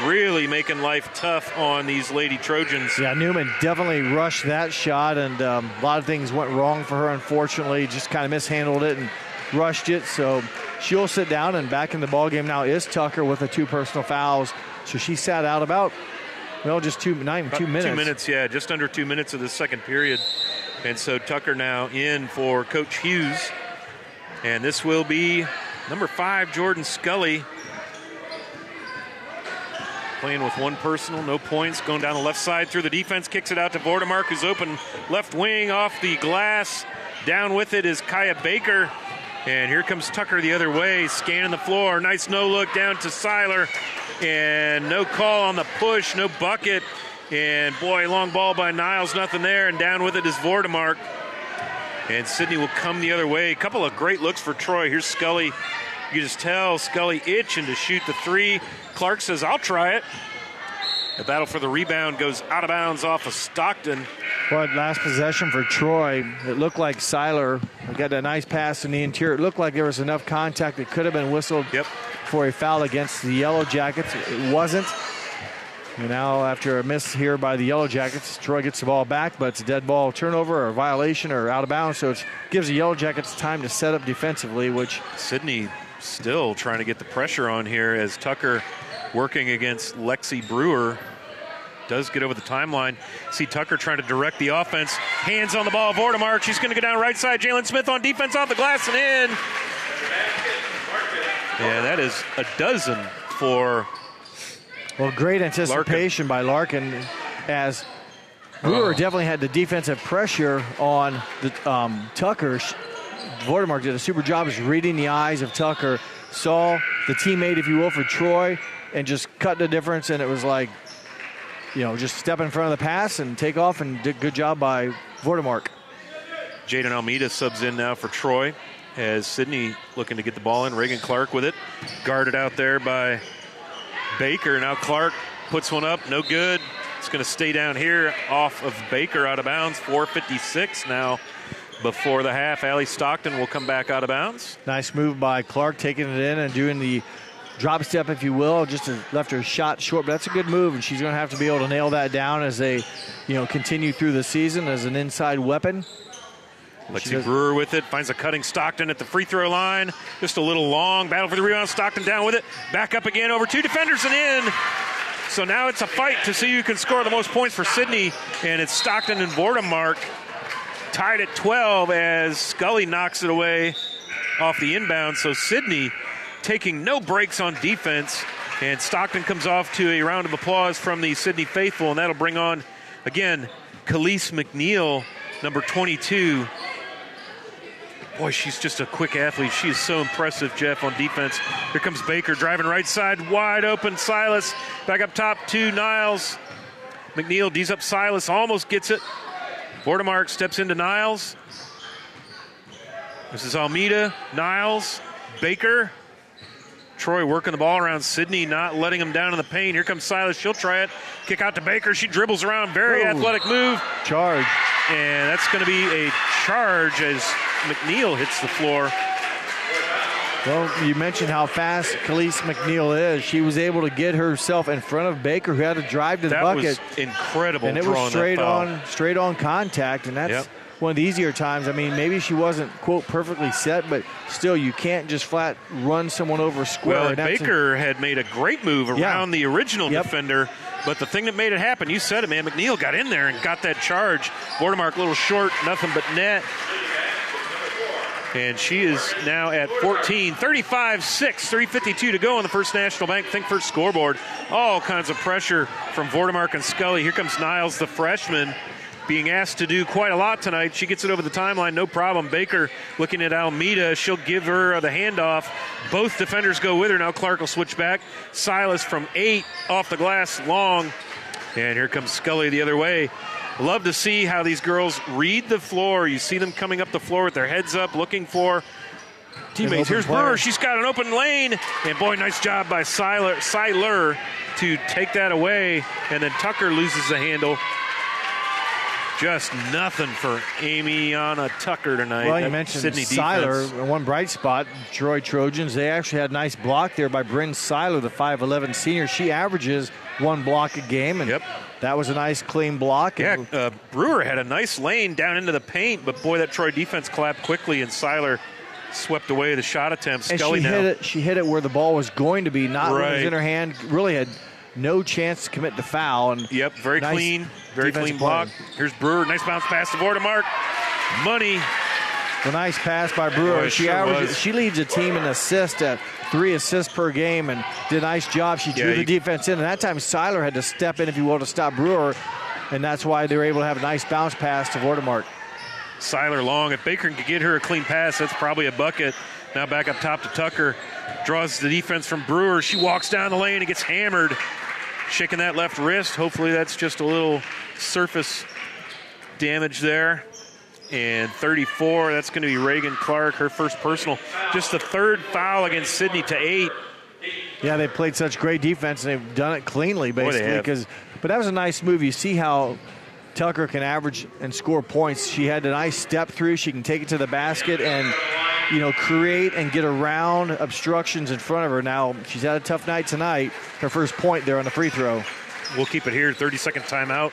really making life tough on these Lady Trojans. Yeah, Newman definitely rushed that shot, and a lot of things went wrong for her, unfortunately. Just kind of mishandled it and rushed it. So she'll sit down, and back in the ballgame now is Tucker with the 2 personal fouls. So she sat out about, just not even 2 minutes. 2 minutes, yeah, just under 2 minutes of the second period. And so Tucker now in for Coach Hughes. And this will be number 5, Jordan Scully. Playing with 1 personal, no points. Going down the left side through the defense. Kicks it out to Vordemark, who's open left wing off the glass. Down with it is Kaya Baker. And here comes Tucker the other way, scanning the floor. Nice no-look down to Seiler. And no call on the push, no bucket. And boy, long ball by Niles, nothing there. And down with it is Vordemark. And Sidney will come the other way. A couple of great looks for Troy. Here's Scully. You just tell Scully itching to shoot the 3. Clark says, I'll try it. The battle for the rebound goes out of bounds off of Stockton. Well, last possession for Troy, it looked like Seiler got a nice pass in the interior. It looked like there was enough contact that could have been whistled for a foul against the Yellow Jackets. It wasn't. And now after a miss here by the Yellow Jackets, Troy gets the ball back, but it's a dead ball turnover or a violation or out of bounds. So it gives the Yellow Jackets time to set up defensively, which Sidney still trying to get the pressure on here as Tucker working against Lexi Brewer. Does get over the timeline. See Tucker trying to direct the offense. Hands on the ball. Vordemark. She's going to go down right side. Jalen Smith on defense off the glass and in. Yeah, that is a dozen for great anticipation by Larkin as Brewer definitely had the defensive pressure on the Tucker. Vordemark did a super job of reading the eyes of Tucker, saw the teammate, if you will, for Troy, and just cut the difference. And it was like, just step in front of the pass and take off, and did a good job by Vordemark. Jaden Almeida subs in now for Troy as Sidney looking to get the ball in. Reagan Clark with it. Guarded out there by Baker. Now Clark puts one up. No good. It's going to stay down here off of Baker out of bounds. 4:56 now before the half. Allie Stockton will come back out of bounds. Nice move by Clark, taking it in and doing the drop step, if you will, just left her shot short, but that's a good move, and she's going to have to be able to nail that down as they, continue through the season as an inside weapon. Lexi Brewer with it, finds a cutting Stockton at the free throw line. Just a little long, battle for the rebound. Stockton down with it, back up again over 2 defenders and in. So now it's a fight to see who can score the most points for Sidney, and it's Stockton and Vordemark tied at 12 as Scully knocks it away off the inbound. So Sidney taking no breaks on defense, and Stockton comes off to a round of applause from the Sidney faithful, and that'll bring on, again, Khalees McNeil, number 22. Boy, she's just a quick athlete. She is so impressive, Jeff, on defense. Here comes Baker driving right side, wide open. Silas back up top to Niles. McNeil D's up Silas, almost gets it. Vordemark steps into Niles. This is Almeida, Niles, Baker. Troy working the ball around Sidney, not letting him down in the paint. Here comes Silas. She'll try it. Kick out to Baker. She dribbles around. Very athletic move. Charge. And that's going to be a charge as McNeil hits the floor. Well, you mentioned how fast Khalees McNeil is. She was able to get herself in front of Baker, who had to drive to the bucket. That was incredible. And it was straight on contact, and that's one of the easier times. I mean, maybe she wasn't, quote, perfectly set, but still, you can't just flat run someone over square. Well, and Baker had made a great move around the original defender, but the thing that made it happen, you said it, man, McNeil got in there and got that charge. Vordemark a little short, nothing but net. And she is now at 14, 35-6, 3:52 to go on the First National Bank Think First scoreboard. All kinds of pressure from Vordemark and Scully. Here comes Niles, the freshman, being asked to do quite a lot tonight. She gets it over the timeline, no problem. Baker looking at Almeida. She'll give her the handoff. Both defenders go with her. Now Clark will switch back. Silas from 8 off the glass, long. And here comes Scully the other way. Love to see how these girls read the floor. You see them coming up the floor with their heads up, looking for teammates. Here's Brewer. She's got an open lane. And, boy, nice job by Seiler to take that away. And then Tucker loses the handle. Just nothing for Amiana Tucker tonight. Well, you mentioned Sidney Seiler. defense. One bright spot, Troy Trojans. They actually had a nice block there by Bryn Seiler, the 5'11 senior. She averages 1 block a game, and that was a nice, clean block. Yeah, Brewer had a nice lane down into the paint, but, boy, that Troy defense collapsed quickly, and Seiler swept away the shot attempt. And Scully she hit it where the ball was going to be, not when it was in her hand. Really had no chance to commit the foul. And very nice clean, very clean block. Here's Brewer, nice bounce pass to Vordemark. Money. A nice pass by Brewer. Boy, She leads a team in assists at 3 assists per game and did a nice job. She drew the defense in, and that time Seiler had to step in, if you will, to stop Brewer, and that's why they were able to have a nice bounce pass to Vordemark. Seiler long. If Baker can get her a clean pass, that's probably a bucket. Now back up top to Tucker. Draws the defense from Brewer. She walks down the lane and gets hammered. Shaking that left wrist. Hopefully that's just a little surface damage there. And 34, that's going to be Reagan Clark, her first personal. Just the third foul against Sidney to 8. Yeah, they played such great defense, and they've done it cleanly, basically. But that was a nice move. You see how Tucker can average and score points. She had a nice step through. She can take it to the basket and, create and get around obstructions in front of her. Now, she's had a tough night tonight. Her first point there on the free throw. We'll keep it here. 30-second timeout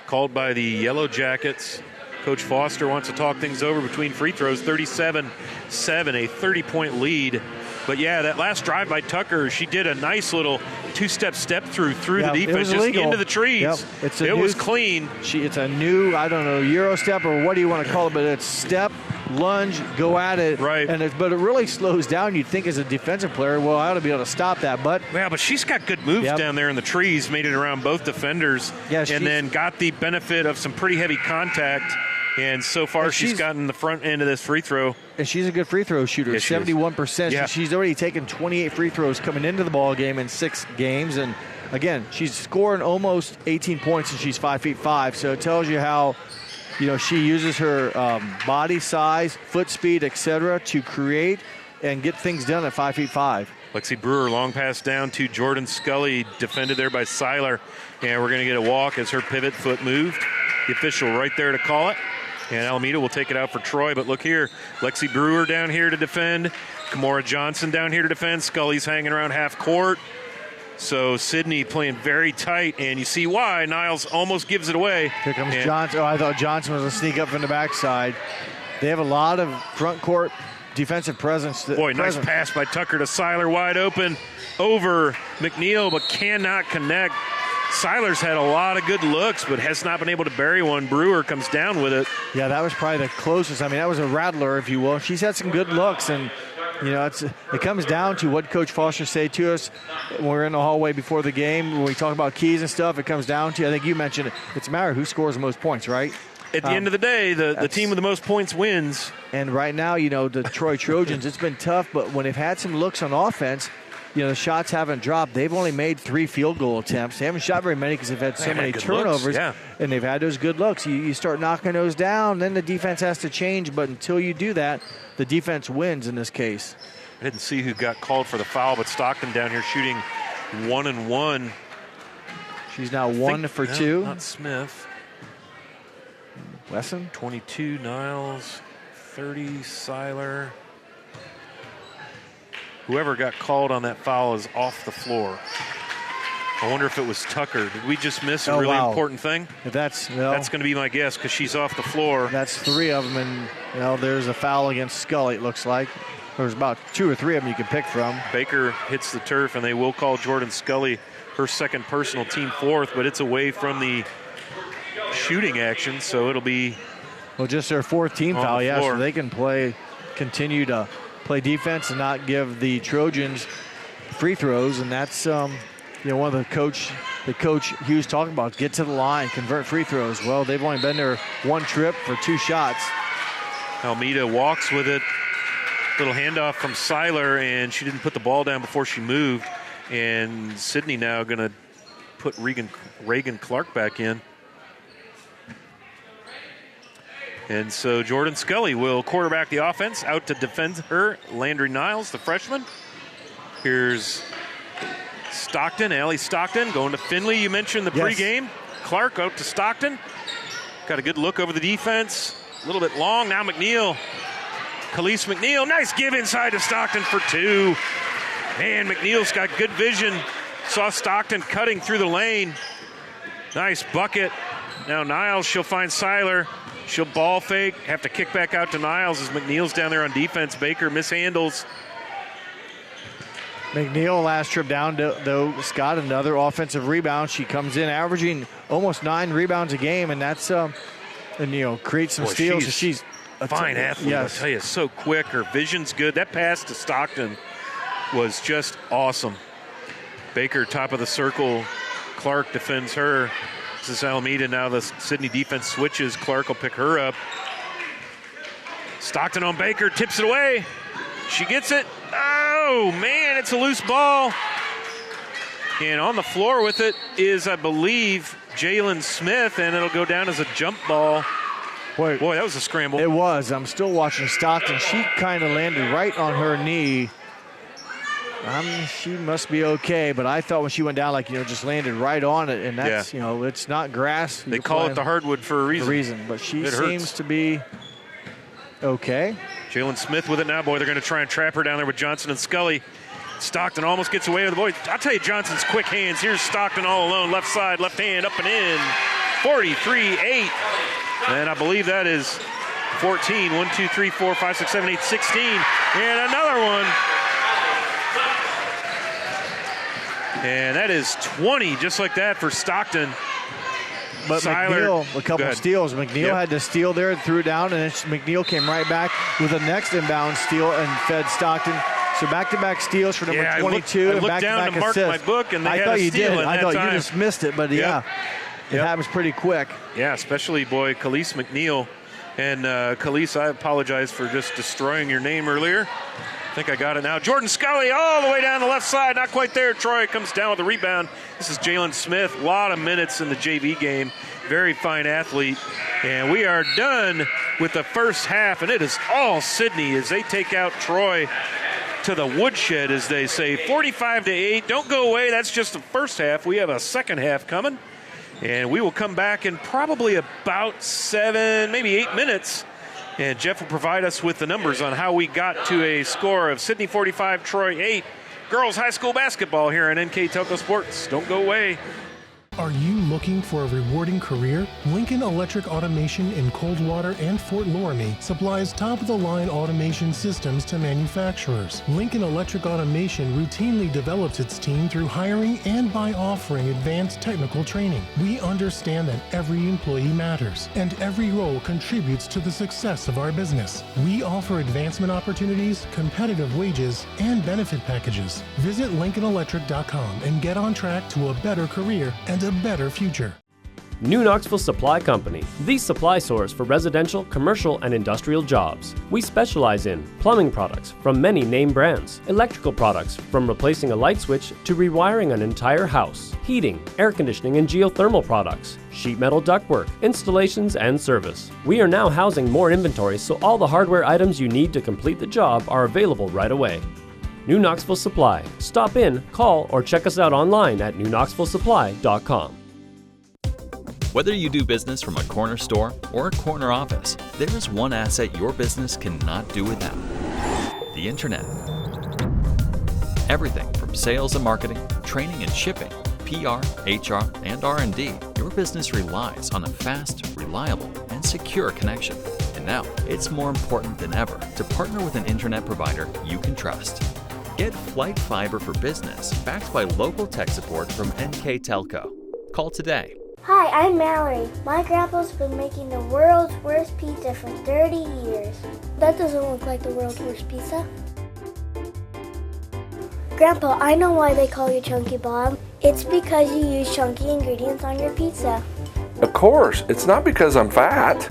called by the Yellow Jackets. Coach Foster wants to talk things over between free throws. 37-7, a 30-point lead. But, yeah, that last drive by Tucker, she did a nice little two-step through the defense, just into the trees. Yep. It was clean. It's a new, Euro step, or what do you want to call it, but it's step, lunge, go at it. Right. But it really slows down. You'd think as a defensive player, well, I ought to be able to stop that. But she's got good moves down there in the trees, made it around both defenders, and then got the benefit of some pretty heavy contact. And so far, she's gotten the front end of this free throw. And she's a good free throw shooter, 71%. Yeah. She's already taken 28 free throws coming into the ball game in 6 games. And, again, she's scoring almost 18 points, and she's 5'5". So it tells you how, she uses her body size, foot speed, etc., to create and get things done at 5'5". Lexi Brewer, long pass down to Jordan Scully, defended there by Seiler. And we're going to get a walk as her pivot foot moved. The official right there to call it. And Alameda will take it out for Troy. But look here, Lexi Brewer down here to defend. Kimora Johnson down here to defend. Scully's hanging around half court. So Sidney playing very tight. And you see why Niles almost gives it away. Here comes Johnson. I thought Johnson was going to sneak up from the backside. They have a lot of front court defensive presence. Nice pass by Tucker to Seiler, wide open over McNeil, but cannot connect. Seiler's had a lot of good looks, but has not been able to bury one. Brewer comes down with it. Yeah, that was probably the closest. That was a rattler, if you will. She's had some good looks, and it comes down to what Coach Foster said to us when we're in the hallway before the game. When we talk about keys and stuff, it comes down to, I think you mentioned it, it's a matter of who scores the most points, right? At the end of the day, the team with the most points wins. And right now, the Troy Trojans, it's been tough, but when they've had some looks on offense, the shots haven't dropped. They've only made 3 field goal attempts. They haven't shot very many because they've had so many turnovers. And they've had those good looks. You start knocking those down, then the defense has to change. But until you do that, the defense wins in this case. I didn't see who got called for the foul, but Stockton down here shooting 1-and-1. She's now 1 for 2. Not Smith. Wesson? 22, Niles. 30, Seiler. whoever got called on that foul is off the floor. I wonder if it was Tucker. Did we just miss a really important thing? That's going to be my guess because she's off the floor. That's 3 of them, and there's a foul against Scully, it looks like. There's about 2 or 3 of them you can pick from. Baker hits the turf, and they will call Jordan Scully her second personal, team 4th, but it's away from the shooting action, so it'll be just their 4th team foul, so they can continue to play defense and not give the Trojans free throws, and that's one of the coach Hughes talking about, get to the line, convert free throws. Well, they've only been there 1 trip for 2 shots. Almeida walks with it. Little handoff from Seiler, and she didn't put the ball down before she moved. And Sidney now going to put Reagan Clark back in. And so Jordan Scully will quarterback the offense. Out to defend her, Landry Niles, the freshman. Here's Stockton, Allie Stockton, going to Finley. You mentioned the pregame. Clark out to Stockton. Got a good look over the defense. A little bit long. Now McNeil. Khalees McNeil, nice give inside to Stockton for 2. Man, McNeil's got good vision. Saw Stockton cutting through the lane. Nice bucket. Now Niles, she'll find Seiler. She'll ball fake, have to kick back out to Niles as McNeil's down there on defense. Baker mishandles. McNeil last trip down, though, Scott, another offensive rebound. She comes in averaging almost 9 rebounds a game, and that's, creates some steals. She's a fine athlete, yes. I'll tell you, so quick. Her vision's good. That pass to Stockton was just awesome. Baker, top of the circle. Clark defends her. This is Alameda. Now the Sidney defense switches. Clark will pick her up. Stockton on Baker, tips it away. She gets it. Oh, man, it's a loose ball. And on the floor with it is, I believe, Jalen Smith, and it'll go down as a jump ball. Boy, that was a scramble. It was. I'm still watching Stockton. She kind of landed right on her knee. She must be okay, but I thought when she went down, just landed right on it, and that's, it's not grass. They call it the hardwood for a reason. But she seems to be okay. Jalen Smith with it now. Boy, they're going to try and trap her down there with Johnson and Scully. Stockton almost gets away with the boy. I'll tell you, Johnson's quick hands. Here's Stockton all alone, left side, left hand, up and in. 43-8. And I believe that is 14. 1, 2, 3, 4, 5, 6, 7, 8, 16. And another one. And that is 20, just like that for Stockton. But Seiler, McNeil, a couple of steals. McNeil had to steal there, threw it down, and then McNeil came right back with the next inbound steal and fed Stockton. So back-to-back steals for number 22 and back-to-back assists. I looked down to mark my book, and they had a steal. I thought you just missed it, but it happens pretty quick. Yeah, especially, Khalees McNeil. And Khalees, I apologize for just destroying your name earlier. I think I got it now. Jordan Scully all the way down the left side. Not quite there. Troy comes down with the rebound. This is Jalen Smith. A lot of minutes in the JV game. Very fine athlete. And we are done with the first half, and it is all Sidney as they take out Troy to the woodshed, as they say. 45-8. Don't go away. That's just the first half. We have a second half coming. And we will come back in probably about 7, maybe 8 minutes. And Jeff will provide us with the numbers on how we got to a score of Sidney 45, Troy 8. Girls high school basketball here on NKTelco Sports. Don't go away. Are you looking for a rewarding career? Lincoln Electric Automation in Coldwater and Fort Loramie supplies top-of-the-line automation systems to manufacturers. Lincoln Electric Automation routinely develops its team through hiring and by offering advanced technical training. We understand that every employee matters, and every role contributes to the success of our business. We offer advancement opportunities, competitive wages, and benefit packages. Visit LincolnElectric.com and get on track to a better career and a better future. New Knoxville Supply Company, the supply source for residential, commercial, and industrial jobs. We specialize in plumbing products from many name brands, electrical products from replacing a light switch to rewiring an entire house, heating, air conditioning, and geothermal products, sheet metal ductwork, installations, and service. We are now housing more inventory, so all the hardware items you need to complete the job are available right away. New Knoxville Supply. Stop in, call, or check us out online at newknoxvillesupply.com. Whether you do business from a corner store or a corner office, there is one asset your business cannot do without: the Internet. Everything from sales and marketing, training and shipping, PR, HR, and R&D. Your business relies on a fast, reliable, and secure connection. And now, it's more important than ever to partner with an internet provider you can trust. Get Flight Fiber for Business, backed by local tech support from NKTelco. Call today. Hi, I'm Mallory. My grandpa's been making the world's worst pizza for 30 years. That doesn't look like the world's worst pizza. Grandpa, I know why they call you Chunky Bob. It's because you use chunky ingredients on your pizza. Of course, it's not because I'm fat.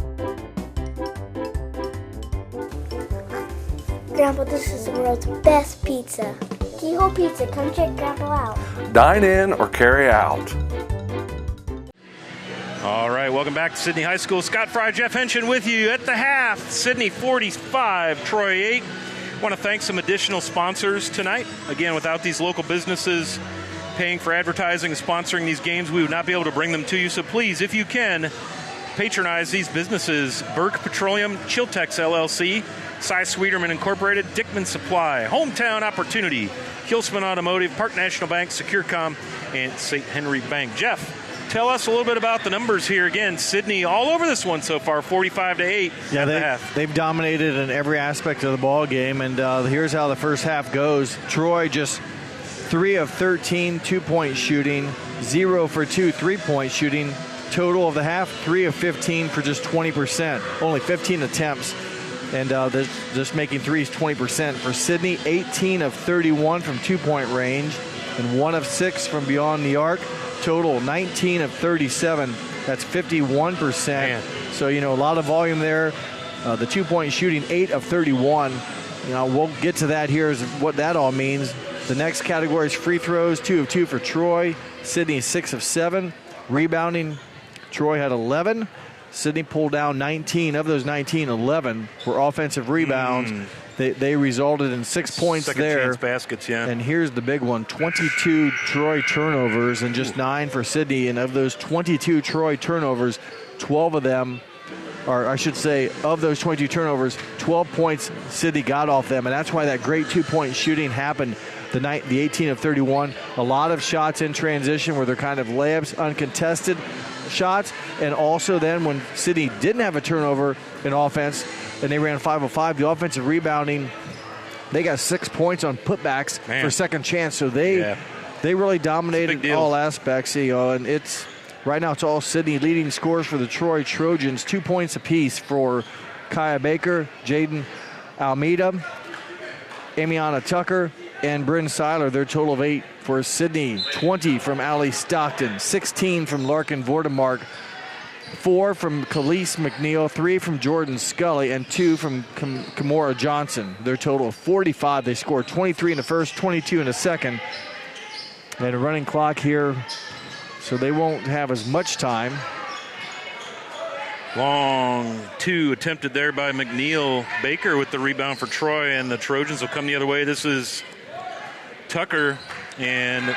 Grandpa, this is the world's best pizza. Keyhole Pizza, come check Grandpa out. Dine in or carry out. All right, welcome back to Sidney High School. Scott Fry, Jeff Henshin with you at the half. Sidney 45, Troy 8. Want to thank some additional sponsors tonight. Again, without these local businesses paying for advertising and sponsoring these games, we would not be able to bring them to you. So please, if you can, patronize these businesses. Burke Petroleum, Chiltex LLC, Cy Sweeterman Incorporated, Dickman Supply, Hometown Opportunity, Kilsman Automotive, Park National Bank, SecureCom, and St. Henry Bank. Jeff, tell us a little bit about the numbers here. Again, Sidney all over this one so far, 45-8. Yeah, they've dominated in every aspect of the ball game, and here's how the first half goes. Troy just 3 of 13 two-point shooting, 0 for 2 three-point shooting. Total of the half, 3 of 15 for just 20%, only 15 attempts. And they're just making threes 20% for Sidney. 18 of 31 from two-point range and 1 of 6 from beyond the arc. Total 19 of 37. That's 51%. Man. So, a lot of volume there. The two-point shooting, 8 of 31. We'll get to that here, is what that all means. The next category is free throws, 2 of 2 for Troy. Sidney, 6 of 7. Rebounding, Troy had 11. Sidney pulled down 19. Of those 19, 11 were offensive rebounds. They resulted in 6 points Second there. chance baskets, yeah. And here's the big one, 22 Troy turnovers and just 9 for Sidney. And of those 22 Troy turnovers, 12 of them, or I should say, of those 22 turnovers, 12 points Sidney got off them. And that's why that great two-point shooting happened the 18 of 31. A lot of shots in transition where they're kind of layups, uncontested shots. And also then when Sidney didn't have a turnover in offense and they ran 5 of 5, the offensive rebounding, they got 6 points on putbacks for second chance. So they really dominated all aspects, and it's right now it's all Sidney. Leading scores for the Troy Trojans, 2 points apiece for Kaya Baker, Jaden Almeida, Amiana Tucker, and Bryn Seiler. Their total of 8 for Sidney. 20 from Allie Stockton, 16 from Larkin Vordemark, 4 from Khalees McNeil, 3 from Jordan Scully, and 2 from Kimora Johnson. Their total of 45. They scored 23 in the first, 22 in the second. And a running clock here, so they won't have as much time. Long 2 attempted there by McNeil. Baker with the rebound for Troy, and the Trojans will come the other way. This is Tucker, and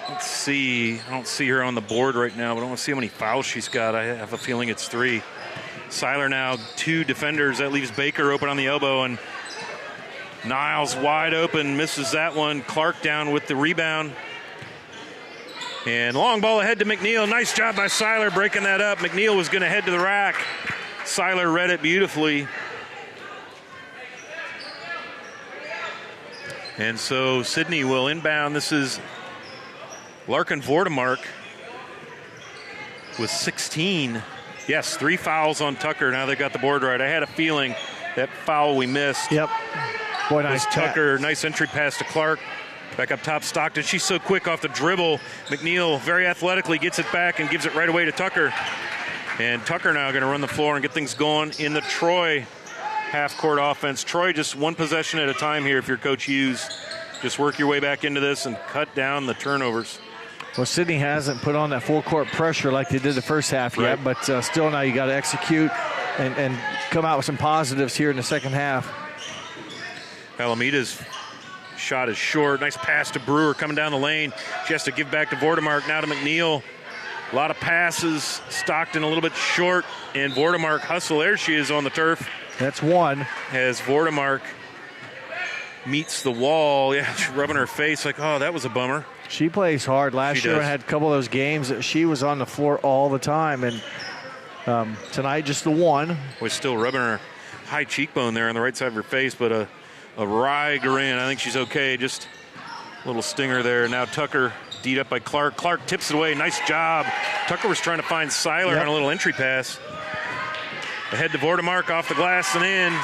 let's see. I don't see her on the board right now, but I don't see how many fouls she's got. I have a feeling it's 3. Seiler now 2 defenders. That leaves Baker open on the elbow, and Niles wide open, misses that one. Clark down with the rebound. And long ball ahead to McNeil. Nice job by Seiler breaking that up. McNeil was going to head to the rack. Seiler read it beautifully. And so Sidney will inbound. This is Larkin Vordemark with 16. Yes, 3 fouls on Tucker. Now they got the board right. I had a feeling that foul we missed. Yep. Boy, nice Tucker. Nice entry pass to Clark. Back up top, Stockton. She's so quick off the dribble. McNeil very athletically gets it back and gives it right away to Tucker. And Tucker now going to run the floor and get things going in the Troy half-court offense. Troy just 1 possession at a time here if you're Coach Hughes. Just work your way back into this and cut down the turnovers. Well, Sidney hasn't put on that full-court pressure like they did the first half yet, but still now you got to execute and come out with some positives here in the second half. Alameda's shot is short. Nice pass to Brewer coming down the lane. She has to give back to Vordemark, now to McNeil. A lot of passes. Stockton a little bit short, and Vordemark hustle. There she is on the turf. That's 1. As Vordemark meets the wall. Yeah, she's rubbing her face like, oh, that was a bummer. She plays hard. Last year, I had a couple of those games that she was on the floor all the time, and tonight just the one. Was still rubbing her high cheekbone there on the right side of her face, but a Rygerin. I think she's okay. Just a little stinger there. Now Tucker D'd up by Clark. Clark tips it away. Nice job. Tucker was trying to find Seiler on a little entry pass. Ahead to Vordemark off the glass and in.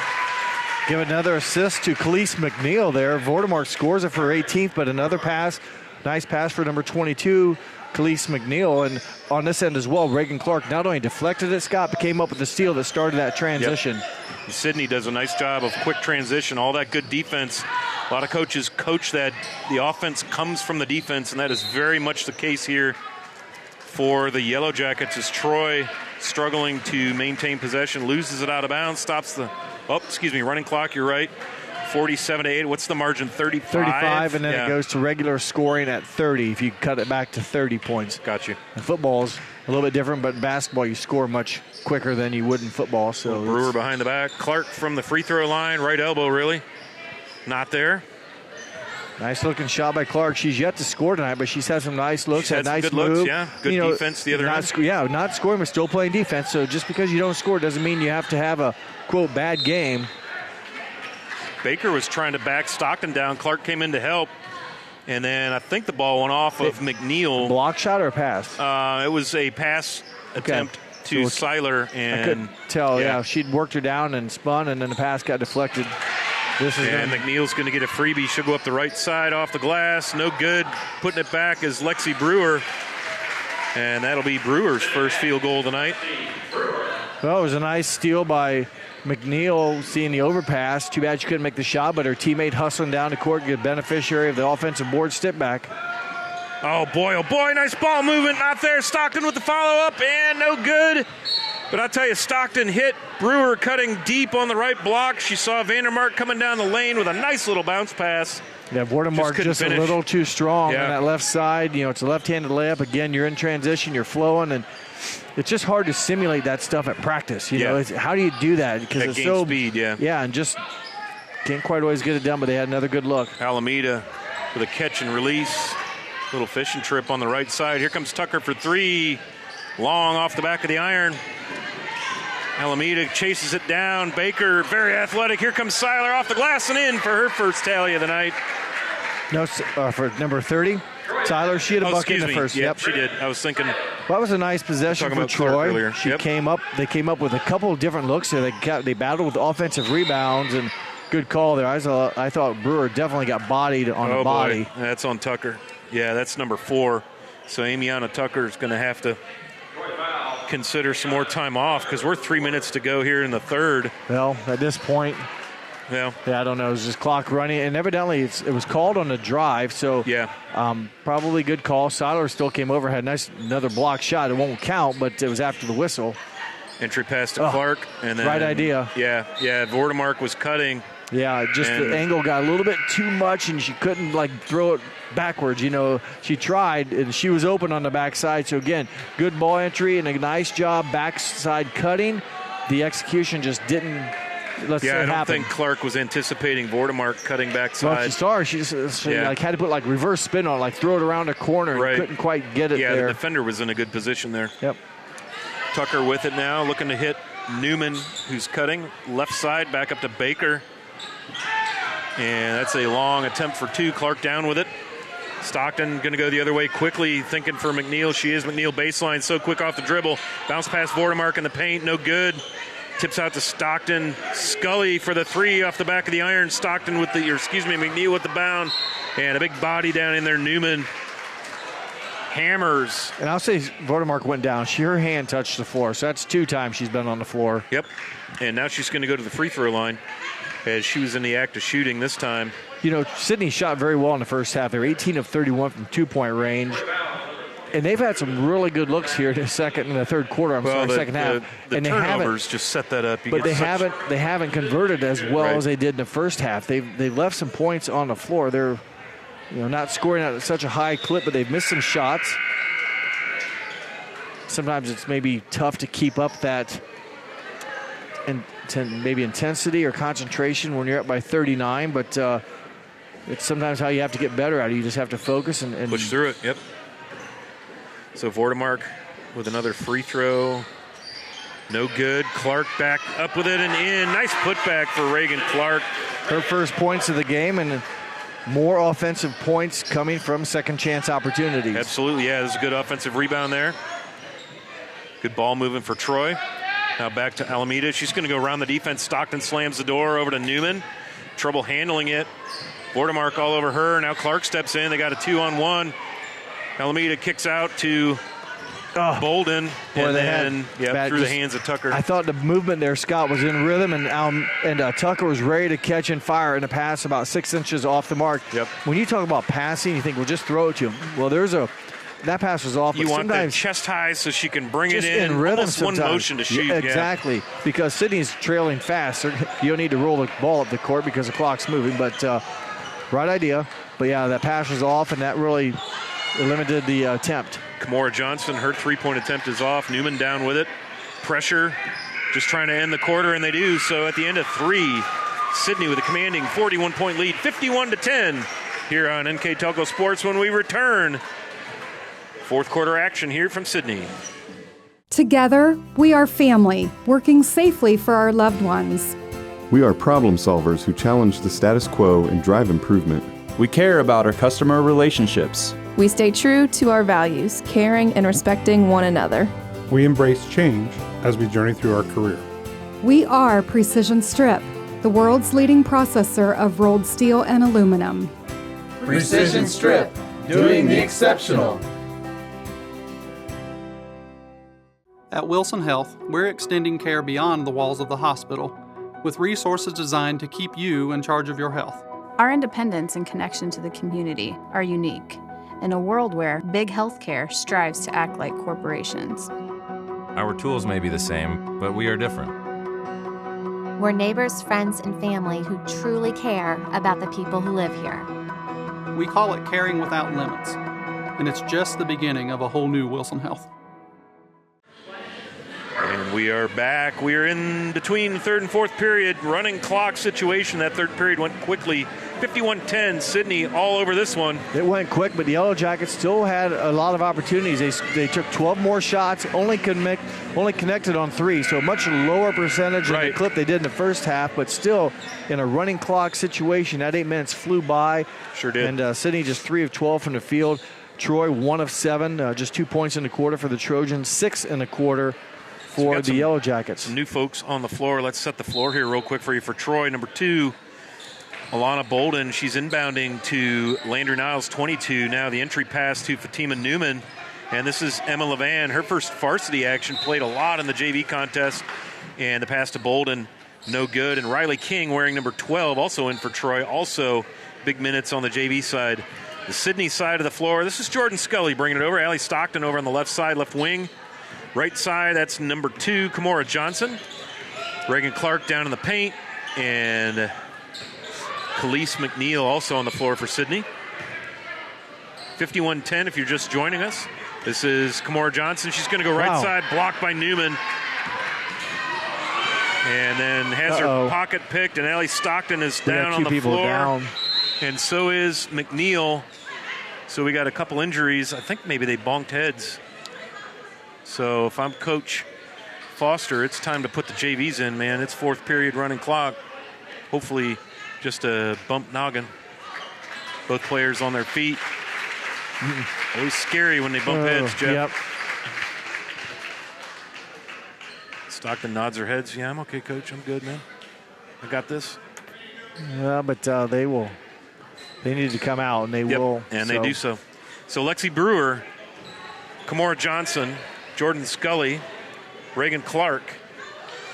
Give another assist to Khalees McNeil there. Vordemark scores it for her 18th, but another pass. Nice pass for number 22, Khalees McNeil. And on this end as well, Reagan Clark not only deflected it, Scott, but came up with the steal that started that transition. Yep. Sidney does a nice job of quick transition, all that good defense. A lot of coaches coach that the offense comes from the defense, and that is very much the case here for the Yellow Jackets as Troy struggling to maintain possession, loses it out of bounds, stops the running clock, you're right. 47-8. What's the margin? 35? 35, and then it goes to regular scoring at 30 if you cut it back to 30 points. Got you. And football's a little bit different, but in basketball you score much quicker than you would in football. So Brewer behind the back. Clark from the free throw line, right elbow really. Not there. Nice looking shot by Clark. She's yet to score tonight, but she's had some nice looks. She's had some nice good move. looks, yeah. Good defense the other end. Not scoring, but still playing defense. So just because you don't score doesn't mean you have to have a, quote, bad game. Baker was trying to back Stockton down. Clark came in to help. And then I think the ball went off of McNeil. Block shot or a pass? It was a pass attempt to Seiler. And I couldn't tell, She'd worked her down and spun, and then the pass got deflected. McNeil's going to get a freebie. She'll go up the right side off the glass. No good. Putting it back is Lexi Brewer. And that'll be Brewer's first field goal tonight. Well, it was a nice steal by McNeil, seeing the overpass. Too bad she couldn't make the shot, but her teammate hustling down the court, good beneficiary of the offensive board step back. Oh boy, nice ball movement. Not there. Stockton with the follow-up, and no good. But I'll tell you, Stockton hit Brewer cutting deep on the right block. She saw Vandermark coming down the lane with a nice little bounce pass. Yeah, Vordemark just a little too strong on that left side. It's a left-handed layup. Again, you're in transition, you're flowing, and it's just hard to simulate that stuff at practice. You know, how do you do that? Because it's so speed, and just can't quite always get it done. But they had another good look. Alameda with a catch and release, little fishing trip on the right side. Here comes Tucker for three, long off the back of the iron. Alameda chases it down. Baker, very athletic. Here comes Seiler off the glass and in for her first tally of the night. No, for number 30. Tyler, she had a bucket in the first. Yep, she did. I was thinking. Well, that was a nice possession for Troy. She came up. They came up with a couple of different looks there. They battled with offensive rebounds and good call there. I thought Brewer definitely got bodied on the body. Boy. That's on Tucker. Yeah, that's number 4. So Amiana Tucker is going to have to consider some more time off because we're 3 minutes to go here in the third. Well, at this point. Yeah, I don't know. It was just clock running, and evidently it was called on the drive. So probably good call. Seiler still came over, had another block shot. It won't count, but it was after the whistle. Entry pass to Clark, and then right idea. Yeah. Vordemark was cutting. Yeah, just the angle got a little bit too much, and she couldn't throw it backwards. She tried, and she was open on the backside. So again, good ball entry and a nice job backside cutting. The execution just didn't. I don't think Clark was anticipating Vordemark cutting backside. Well, she saw her. She just had to put reverse spin on, throw it around a corner and couldn't quite get it there. Yeah, the defender was in a good position there. Yep. Tucker with it now, looking to hit Newman, who's cutting. Left side, back up to Baker. And that's a long attempt for 2. Clark down with it. Stockton going to go the other way quickly, thinking for McNeil. She is McNeil baseline, so quick off the dribble. Bounce past Vordemark in the paint, no good. Tips out to Stockton. Scully for the 3 off the back of the iron. McNeil with the bound. And a big body down in there. Newman hammers. And I'll say Vordemark went down. Her hand touched the floor. So that's 2 times she's been on the floor. Yep. And now she's going to go to the free throw line as she was in the act of shooting this time. Sidney shot very well in the first half. They're 18 of 31 from 2-point range. And they've had some really good looks here in the second and the third quarter. Second half. The turnovers just set that up. But they haven't converted as well as they did in the first half. They've left some points on the floor. They're not scoring at such a high clip, but they've missed some shots. Sometimes it's maybe tough to keep up that maybe intensity or concentration when you're up by 39. But it's sometimes how you have to get better at it. You just have to focus and push through it. Yep. So Vordemark with another free throw. No good. Clark back up with it and in. Nice putback for Reagan Clark. Her first points of the game, and more offensive points coming from second chance opportunities. Absolutely, yeah. There's a good offensive rebound there. Good ball moving for Troy. Now back to Alameda. She's going to go around the defense. Stockton slams the door over to Newman. Trouble handling it. Vordemark all over her. Now Clark steps in. They got a 2-on-1. Alameda kicks out to Bolden, and then through the hands of Tucker. I thought the movement there, Scott, was in rhythm, and Tucker was ready to catch and fire in a pass about 6 inches off the mark. Yep. When you talk about passing, you think, well, just throw it to him. Well, that pass was off. You want that chest high so she can bring it in rhythm. Almost one motion to shoot. Yeah, exactly, because Sidney's trailing fast. You don't need to roll the ball up the court because the clock's moving, but right idea. But, yeah, that pass was off, and that really limited the attempt. Kimora Johnson, her three-point attempt is off. Newman down with it. Pressure, just trying to end the quarter, and they do. So at the end of 3, Sidney with a commanding 41-point lead, 51-10 here on NKTelco Sports when we return. Fourth quarter action here from Sidney. Together, we are family, working safely for our loved ones. We are problem solvers who challenge the status quo and drive improvement. We care about our customer relationships. We stay true to our values, caring and respecting one another. We embrace change as we journey through our career. We are Precision Strip, the world's leading processor of rolled steel and aluminum. Precision Strip, doing the exceptional. At Wilson Health, we're extending care beyond the walls of the hospital with resources designed to keep you in charge of your health. Our independence and connection to the community are unique in a world where big healthcare strives to act like corporations. Our tools may be the same, but we are different. We're neighbors, friends, and family who truly care about the people who live here. We call it caring without limits, and it's just the beginning of a whole new Wilson Health. And we are back. We are in between third and fourth period. Running clock situation. That third period went quickly. 51-10, Sidney all over this one. It went quick, but the Yellow Jackets still had a lot of opportunities. They took 12 more shots, only connected on 3, so a much lower percentage than the clip they did in the first half, but still in a running clock situation. That 8 minutes flew by. Sure did. And Sidney just 3 of 12 from the field. Troy 1 of 7, just 2 points in the quarter for the Trojans, 6 in the quarter for the Yellow Jackets. Some new folks on the floor. Let's set the floor here real quick for you. For Troy, number 2, Alana Bolden. She's inbounding to Landry Niles, 22. Now the entry pass to Fatima Newman. And this is Emma Levan. Her first varsity action, played a lot in the JV contest. And the pass to Bolden, no good. And Riley King, wearing number 12, also in for Troy. Also big minutes on the JV side. The Sidney side of the floor, this is Jordan Scully bringing it over. Allie Stockton over on the left side, left wing. Right side, that's number 2, Kimora Johnson. Reagan Clark down in the paint. And Khalees McNeil also on the floor for Sidney. 51-10 if you're just joining us. This is Kimora Johnson. She's going to go right side, blocked by Newman. And then has her pocket picked, and Allie Stockton is down on the floor. Down. And so is McNeil. So we got a couple injuries. I think maybe they bonked heads. So if I'm Coach Foster, it's time to put the JVs in, man. It's fourth period running clock. Hopefully just a bump noggin. Both players on their feet. Always scary when they bump heads, Jeff. Yep. Stockton nods her heads. Yeah, I'm okay, Coach. I'm good, man. I got this. Yeah, but they need to come out, and they will. And they do so. So Lexi Brewer, Kimora Johnson, Jordan Scully, Reagan Clark,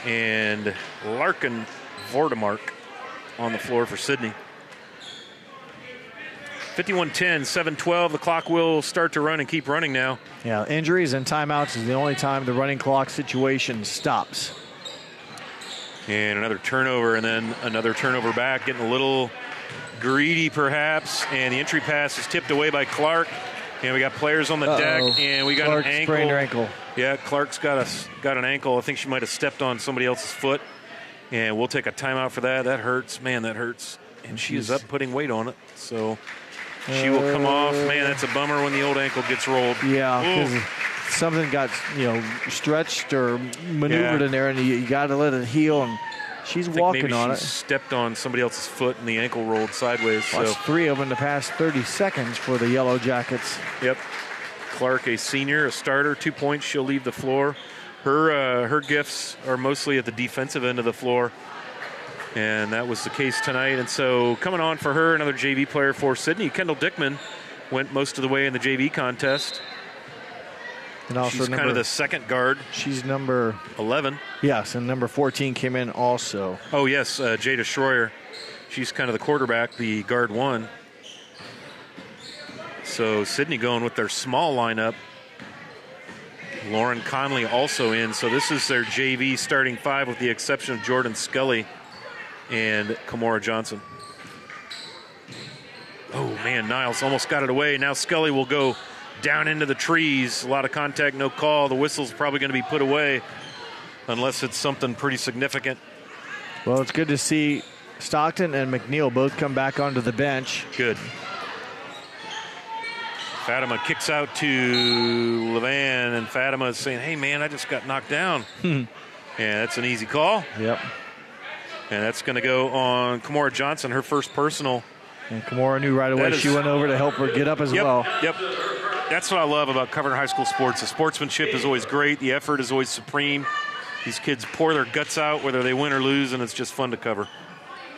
and Larkin Vordemark on the floor for Sidney. 51-10, 7-12. The clock will start to run and keep running now. Yeah, injuries and timeouts is the only time the running clock situation stops. And another turnover, and then another turnover back, getting a little greedy perhaps. And the entry pass is tipped away by Clark. And we got players on the deck, and we got Clark an ankle. sprained her ankle. Yeah, Clark's got an ankle. I think she might have stepped on somebody else's foot. And we'll take a timeout for that. That hurts. Man, that hurts. and she is up putting weight on it. So she will come off. Man, that's a bummer when the old ankle gets rolled. Yeah, because something got stretched or maneuvered in there, and you got to let it heal. And she's walking on it. Stepped on somebody else's foot, and the ankle rolled sideways. That's 3 of them in the past 30 seconds for the Yellow Jackets. Yep. Clark, a senior, a starter, 2 points. She'll leave the floor. Her gifts are mostly at the defensive end of the floor, and that was the case tonight. And so coming on for her, another JV player for Sidney, Kendall Dickman, went most of the way in the JV contest. And also she's kind of the second guard. She's number 11. Yes, and number 14 came in also. Oh, yes, Jada Schroyer. She's kind of the quarterback, the guard 1. So Sidney going with their small lineup. Lauren Conley also in. So this is their JV starting 5 with the exception of Jordan Scully and Kamora Johnson. Oh, man, Niles almost got it away. Now Scully will go down into the trees. A lot of contact, no call. The whistle's probably going to be put away unless it's something pretty significant. Well, it's good to see Stockton and McNeil both come back onto the bench. Good. Fatima kicks out to Levan, and Fatima is saying, hey, man, I just got knocked down. And that's an easy call. Yep. And that's going to go on Kamora Johnson, her first personal. And Kamora knew right away she went over to help her get up as well. Yep. That's what I love about covering high school sports. The sportsmanship is always great. The effort is always supreme. These kids pour their guts out, whether they win or lose, and it's just fun to cover.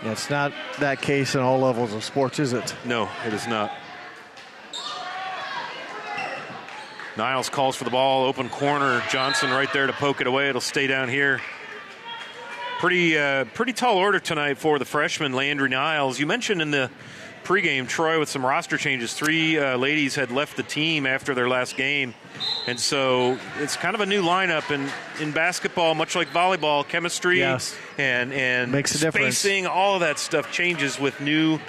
Yeah, it's not that case in all levels of sports, is it? No, it is not. Niles calls for the ball, open corner. Johnson right there to poke it away. It'll stay down here. Pretty tall order tonight for the freshman, Landry Niles. You mentioned in the pregame, Troy, with some roster changes. 3 ladies had left the team after their last game. And so it's kind of a new lineup. And in basketball, much like volleyball, chemistry and makes a spacing, all of that stuff changes with new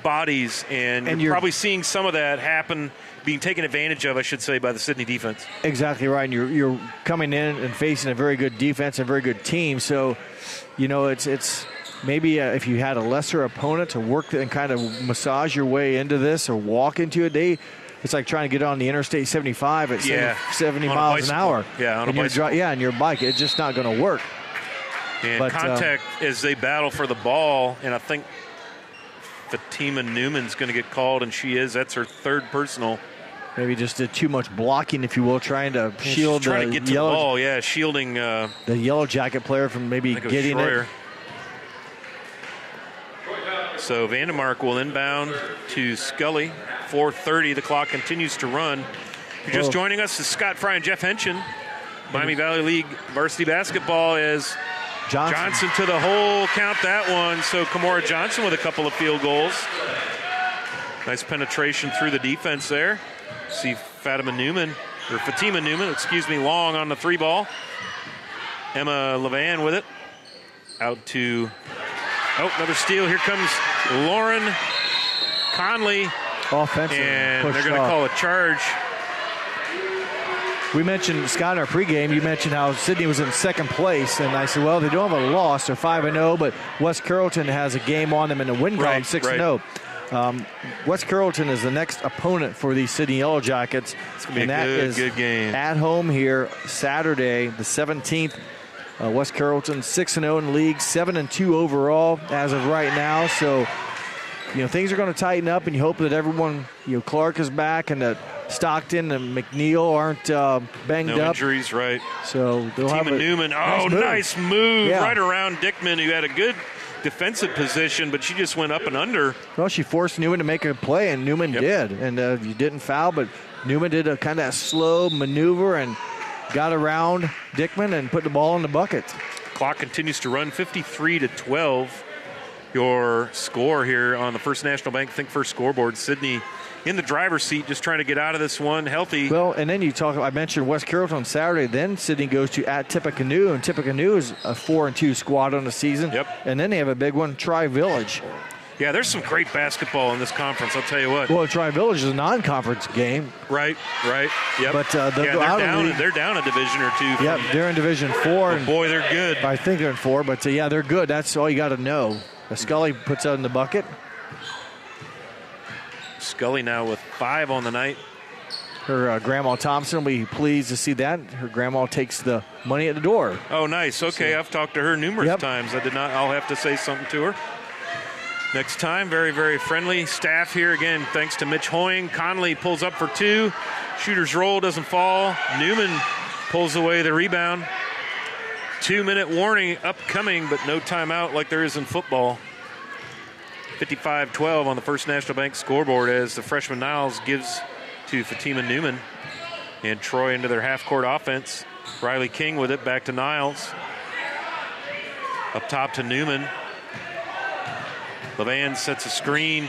bodies. And you're probably seeing some of that happen, being taken advantage of, I should say, by the Sidney defense. Exactly right. And you're coming in and facing a very good defense and a very good team. So, it's maybe if you had a lesser opponent to work and kind of massage your way into this or walk into a day, it's like trying to get on the Interstate 75 at 70 miles an hour. Yeah, on a bicycle. And your bike. It's just not going to work. And contact as they battle for the ball, and I think Fatima Newman's going to get called, and she is. That's her 3rd personal. Maybe just did too much blocking, if you will, trying to shield to get to the ball. Yeah, shielding the Yellow Jacket player from maybe getting it. So Vandemark will inbound to Scully. 4:30. The clock continues to run. If you're just joining us, this is Scott Fry and Jeff Henshin. Miami Valley League varsity basketball as Johnson to the hole. Count that one. So Kamora Johnson with a couple of field goals. Nice penetration through the defense there. See Fatima Newman, long on the 3 ball. Emma Levan with it. Out to, another steal. Here comes Lauren Conley. Offensive. And they're going to call a charge. We mentioned, Scott, in our pregame, you mentioned how Sidney was in 2nd place. And I said, well, they don't have a loss. They're 5-0, but West Carrollton has a game on them in the win column, 6-0. West Carrollton is the next opponent for the Sidney Yellow Jackets. It's going to be a good game. At home here Saturday, the 17th. West Carrollton 6-0 in the league, 7-2 overall as of right now. So, things are going to tighten up, and you hope that everyone, Clark is back and that Stockton and McNeil aren't banged up. No injuries, right. So they'll have Newman. Nice move right around Dickman, who had a good defensive position, but she just went up and under. Well, she forced Newman to make a play, and Newman did. And you didn't foul, but Newman did a kind of slow maneuver and got around Dickman and put the ball in the bucket. Clock continues to run, 53-12. Your score here on the First National Bank Think First scoreboard. Sidney in the driver's seat, just trying to get out of this one healthy. Well, and then I mentioned West Carrollton on Saturday. Then Sidney goes to at Tippecanoe, and Tippecanoe is a 4-2 squad on the season. Yep. And then they have a big one, Tri-Village. Yeah, there's some great basketball in this conference, I'll tell you what. Well, Tri-Village is a non-conference game. Right. Yep. But they're down a division or 2. Yep, they're in Division 4. Boy, they're good. I think they're in 4, but they're good. That's all you got to know. Scully puts out in the bucket. Scully now with 5 on the night. Her Grandma Thompson will be pleased to see that. Her grandma takes the money at the door. Oh, nice. Okay, I've talked to her numerous times. I'll have to say something to her next time. Very, very friendly staff here. Again, thanks to Mitch Hoying. Conley pulls up for 2. Shooter's roll doesn't fall. Newman pulls away the rebound. 2-minute warning upcoming, but no timeout like there is in football. 55-12 on the First National Bank scoreboard as the freshman Niles gives to Fatima Newman. And Troy into their half-court offense. Riley King with it, back to Niles. Up top to Newman. Levan sets a screen.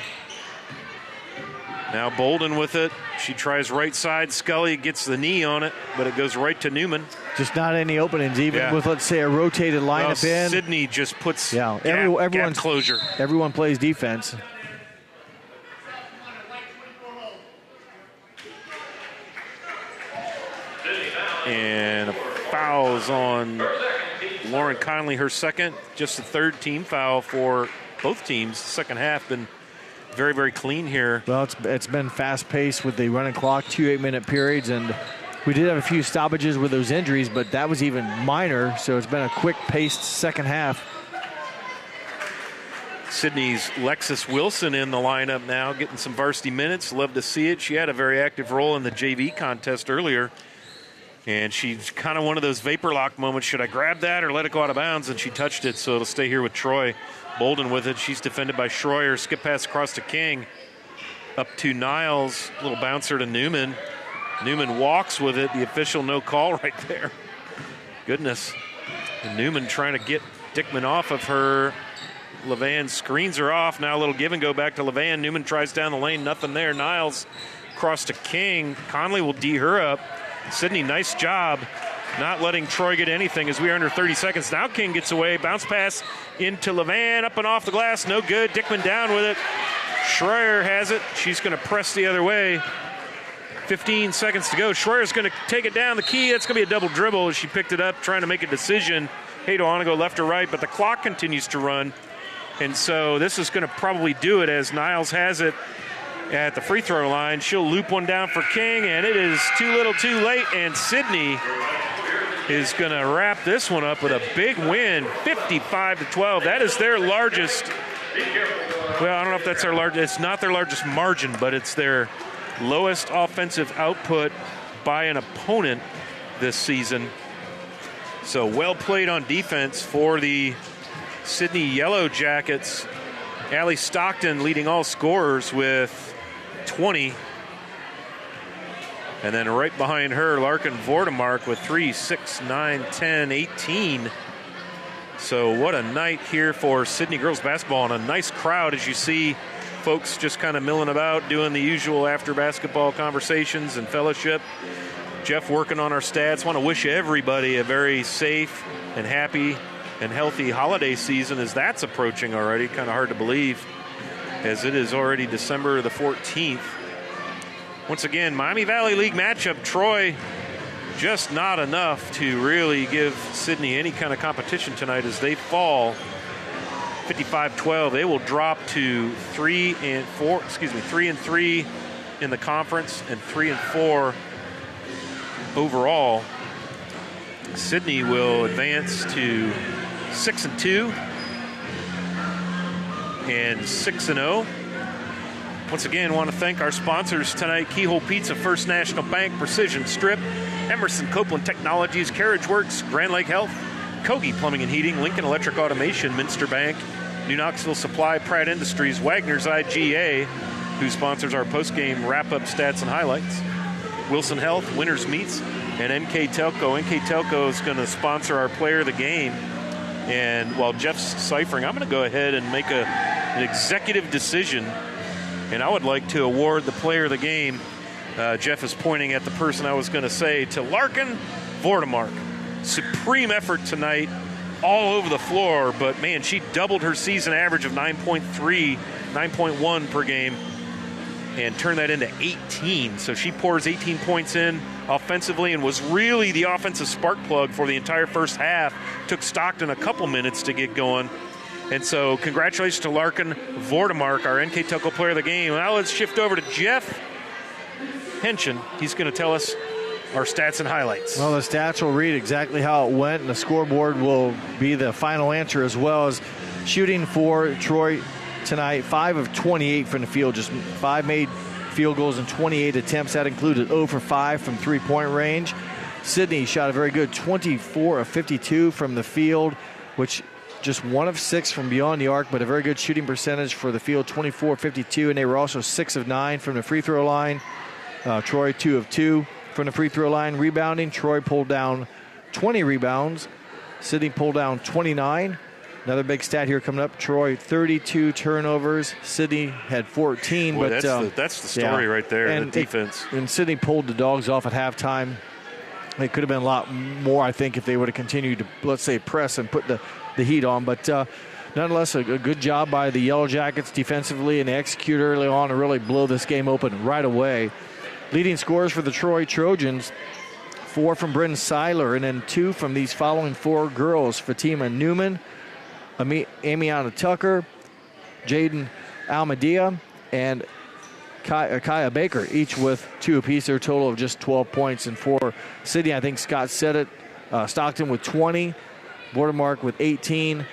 Now Bolden with it. She tries right side. Scully gets the knee on it, but it goes right to Newman. Just not any openings, even with, let's say, a rotated lineup in. Sidney just puts everyone's closure. Everyone plays defense. And fouls on Lauren Conley, her second. Just the third team foul for both teams. The second half been very, very clean here. Well, it's been fast-paced with the running clock, 2 8-minute periods, and we did have a few stoppages with those injuries, but that was even minor, so it's been a quick-paced second half. Sidney's Lexus Wilson in the lineup now, getting some varsity minutes. Love to see it. She had a very active role in the JV contest earlier, and she's kind of one of those vapor lock moments. Should I grab that or let it go out of bounds? And she touched it, so it'll stay here with Troy. Bolden with it. She's defended by Schroyer. Skip pass across to King. Up to Niles. Little bouncer to Newman. Newman walks with it. The official no call right there. Goodness. And Newman trying to get Dickman off of her. Levan screens her off. Now a little give and go back to Levan. Newman tries down the lane. Nothing there. Niles across to King. Conley will D her up. Sidney, nice job not letting Troy get anything as we are under 30 seconds. Now King gets away. Bounce pass into Levan. Up and off the glass. No good. Dickman down with it. Schreier has it. She's going to press the other way. 15 seconds to go. Schreier's going to take it down the key. That's going to be a double dribble as she picked it up, trying to make a decision. Hey, do I want to go left or right? But the clock continues to run. And so this is going to probably do it as Niles has it at the free throw line. She'll loop one down for King, and it is too little too late. And Sidney is going to wrap this one up with a big win, 55-12. That is their largest. Well, I don't know if that's their largest. It's not their largest margin, but it's their lowest offensive output by an opponent this season. So well played on defense for the Sidney Yellow Jackets. Allie Stockton leading all scorers with 20. And then right behind her, Larkin Vordemark with 3, 6, 9, 10, 18. So what a night here for Sidney girls basketball, and a nice crowd as you see folks just kind of milling about, doing the usual after basketball conversations and fellowship. Jeff working on our stats. Want to wish everybody a very safe and happy and healthy holiday season as that's approaching already. Kind of hard to believe as it is already December the 14th. Once again, Miami Valley League matchup. Troy just not enough to really give Sidney any kind of competition tonight as they fall 55-12. They will drop to 3-3 in the conference and 3-4 overall. Sidney will advance to 6-2 and 6-0. Once again, want to thank our sponsors tonight: Keyhole Pizza, First National Bank, Precision Strip, Emerson Copeland Technologies, Carriage Works, Grand Lake Health, Kogi Plumbing and Heating, Lincoln Electric Automation, Minster Bank, New Knoxville Supply, Pratt Industries, Wagner's IGA, who sponsors our post-game wrap-up stats and highlights, Wilson Health, Winners Meats, and NKTelco. NKTelco is going to sponsor our player of the game. And while Jeff's ciphering, I'm going to go ahead and make an executive decision. And I would like to award the player of the game. Jeff is pointing at the person I was going to say, to Larkin Vordemark. Supreme effort tonight, all over the floor. But, man, she doubled her season average of 9.3, 9.1 per game, and turned that into 18. So she pours 18 points in offensively and was really the offensive spark plug for the entire first half. Took Stockton a couple minutes to get going. And so congratulations to Larkin Vordemark, our NKTelco player of the game. Now let's shift over to Jeff Henson. He's going to tell us our stats and highlights. Well, the stats will read exactly how it went, and the scoreboard will be the final answer, as well as shooting for Troy tonight. 5 of 28 from the field, just 5 made field goals and 28 attempts. That included 0 for 5 from three-point range. Sidney shot a very good 24 of 52 from the field, which just 1 of 6 from beyond the arc, but a very good shooting percentage for the field, 24 of 52, and they were also 6 of 9 from the free throw line. Troy 2 of 2 from the free throw line. Rebounding, Troy pulled down 20 rebounds. Sidney pulled down 29. Another big stat here coming up. Troy 32 turnovers. Sidney had 14. Boy, but that's the story right there, and the defense. And Sidney pulled the dogs off at halftime. It could have been a lot more, I think, if they would have continued to, let's say, press and put the heat on. But nonetheless, a good job by the Yellow Jackets defensively, and they execute early on to really blow this game open right away. Leading scorers for the Troy Trojans, 4 from Bryn Seiler, and then 2 from these following 4 girls: Fatima Newman, Amiana Tucker, Jaden Almadia, and Kaya Baker, each with 2 apiece. Their total of just 12 points. And for Sidney, I think Scott said it, Stockton with 20, Vordemark with 18,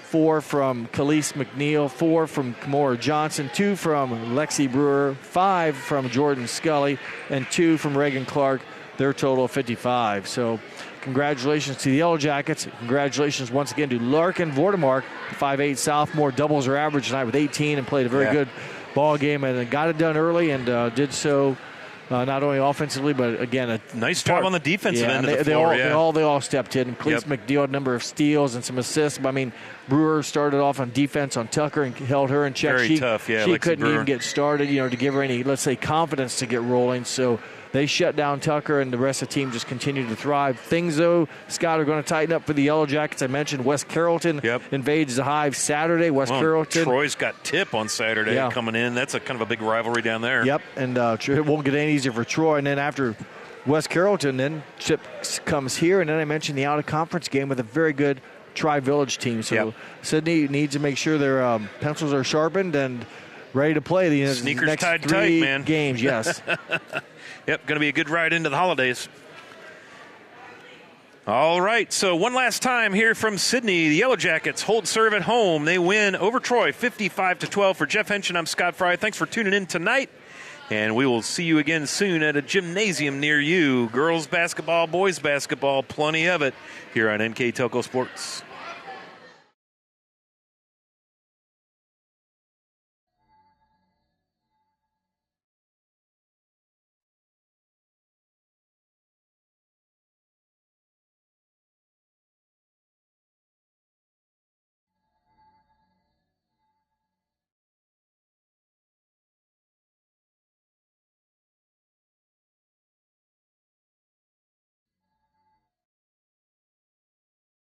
4 from Khalees McNeil, 4 from Kimora Johnson, 2 from Lexi Brewer, 5 from Jordan Scully, and 2 from Reagan Clark, their total of 55. So congratulations to the Yellow Jackets. Congratulations once again to Larkin Vordemark, 5'8" sophomore, doubles her average tonight with 18 and played a very good ball game, and got it done early and did so not only offensively, but again, a nice job on the defensive end of the floor. They all stepped in. Khalees McNeil had a number of steals and some assists. But, I mean, Brewer started off on defense on Tucker and held her in check. Very tough, yeah. She couldn't even get started, to give her any, let's say, confidence to get rolling. So they shut down Tucker, and the rest of the team just continued to thrive. Things, though, Scott, are going to tighten up for the Yellow Jackets. I mentioned West Carrollton invades the Hive Saturday. Carrollton. Troy's got Tip on Saturday coming in. That's a kind of a big rivalry down there. Yep, and it won't get any easier for Troy. And then after West Carrollton, then Chip comes here. And then I mentioned the out-of-conference game with a very good Tri-Village team. So Sidney needs to make sure their pencils are sharpened and ready to play the sneakers next tied 3 tight, man. games. Yes. Yep, going to be a good ride into the holidays. All right, so one last time here from Sidney. The Yellow Jackets hold serve at home. They win over Troy 55-12. For Jeff Henson, I'm Scott Fry. Thanks for tuning in tonight, and we will see you again soon at a gymnasium near you. Girls basketball, boys basketball, plenty of it here on NKTelco Sports.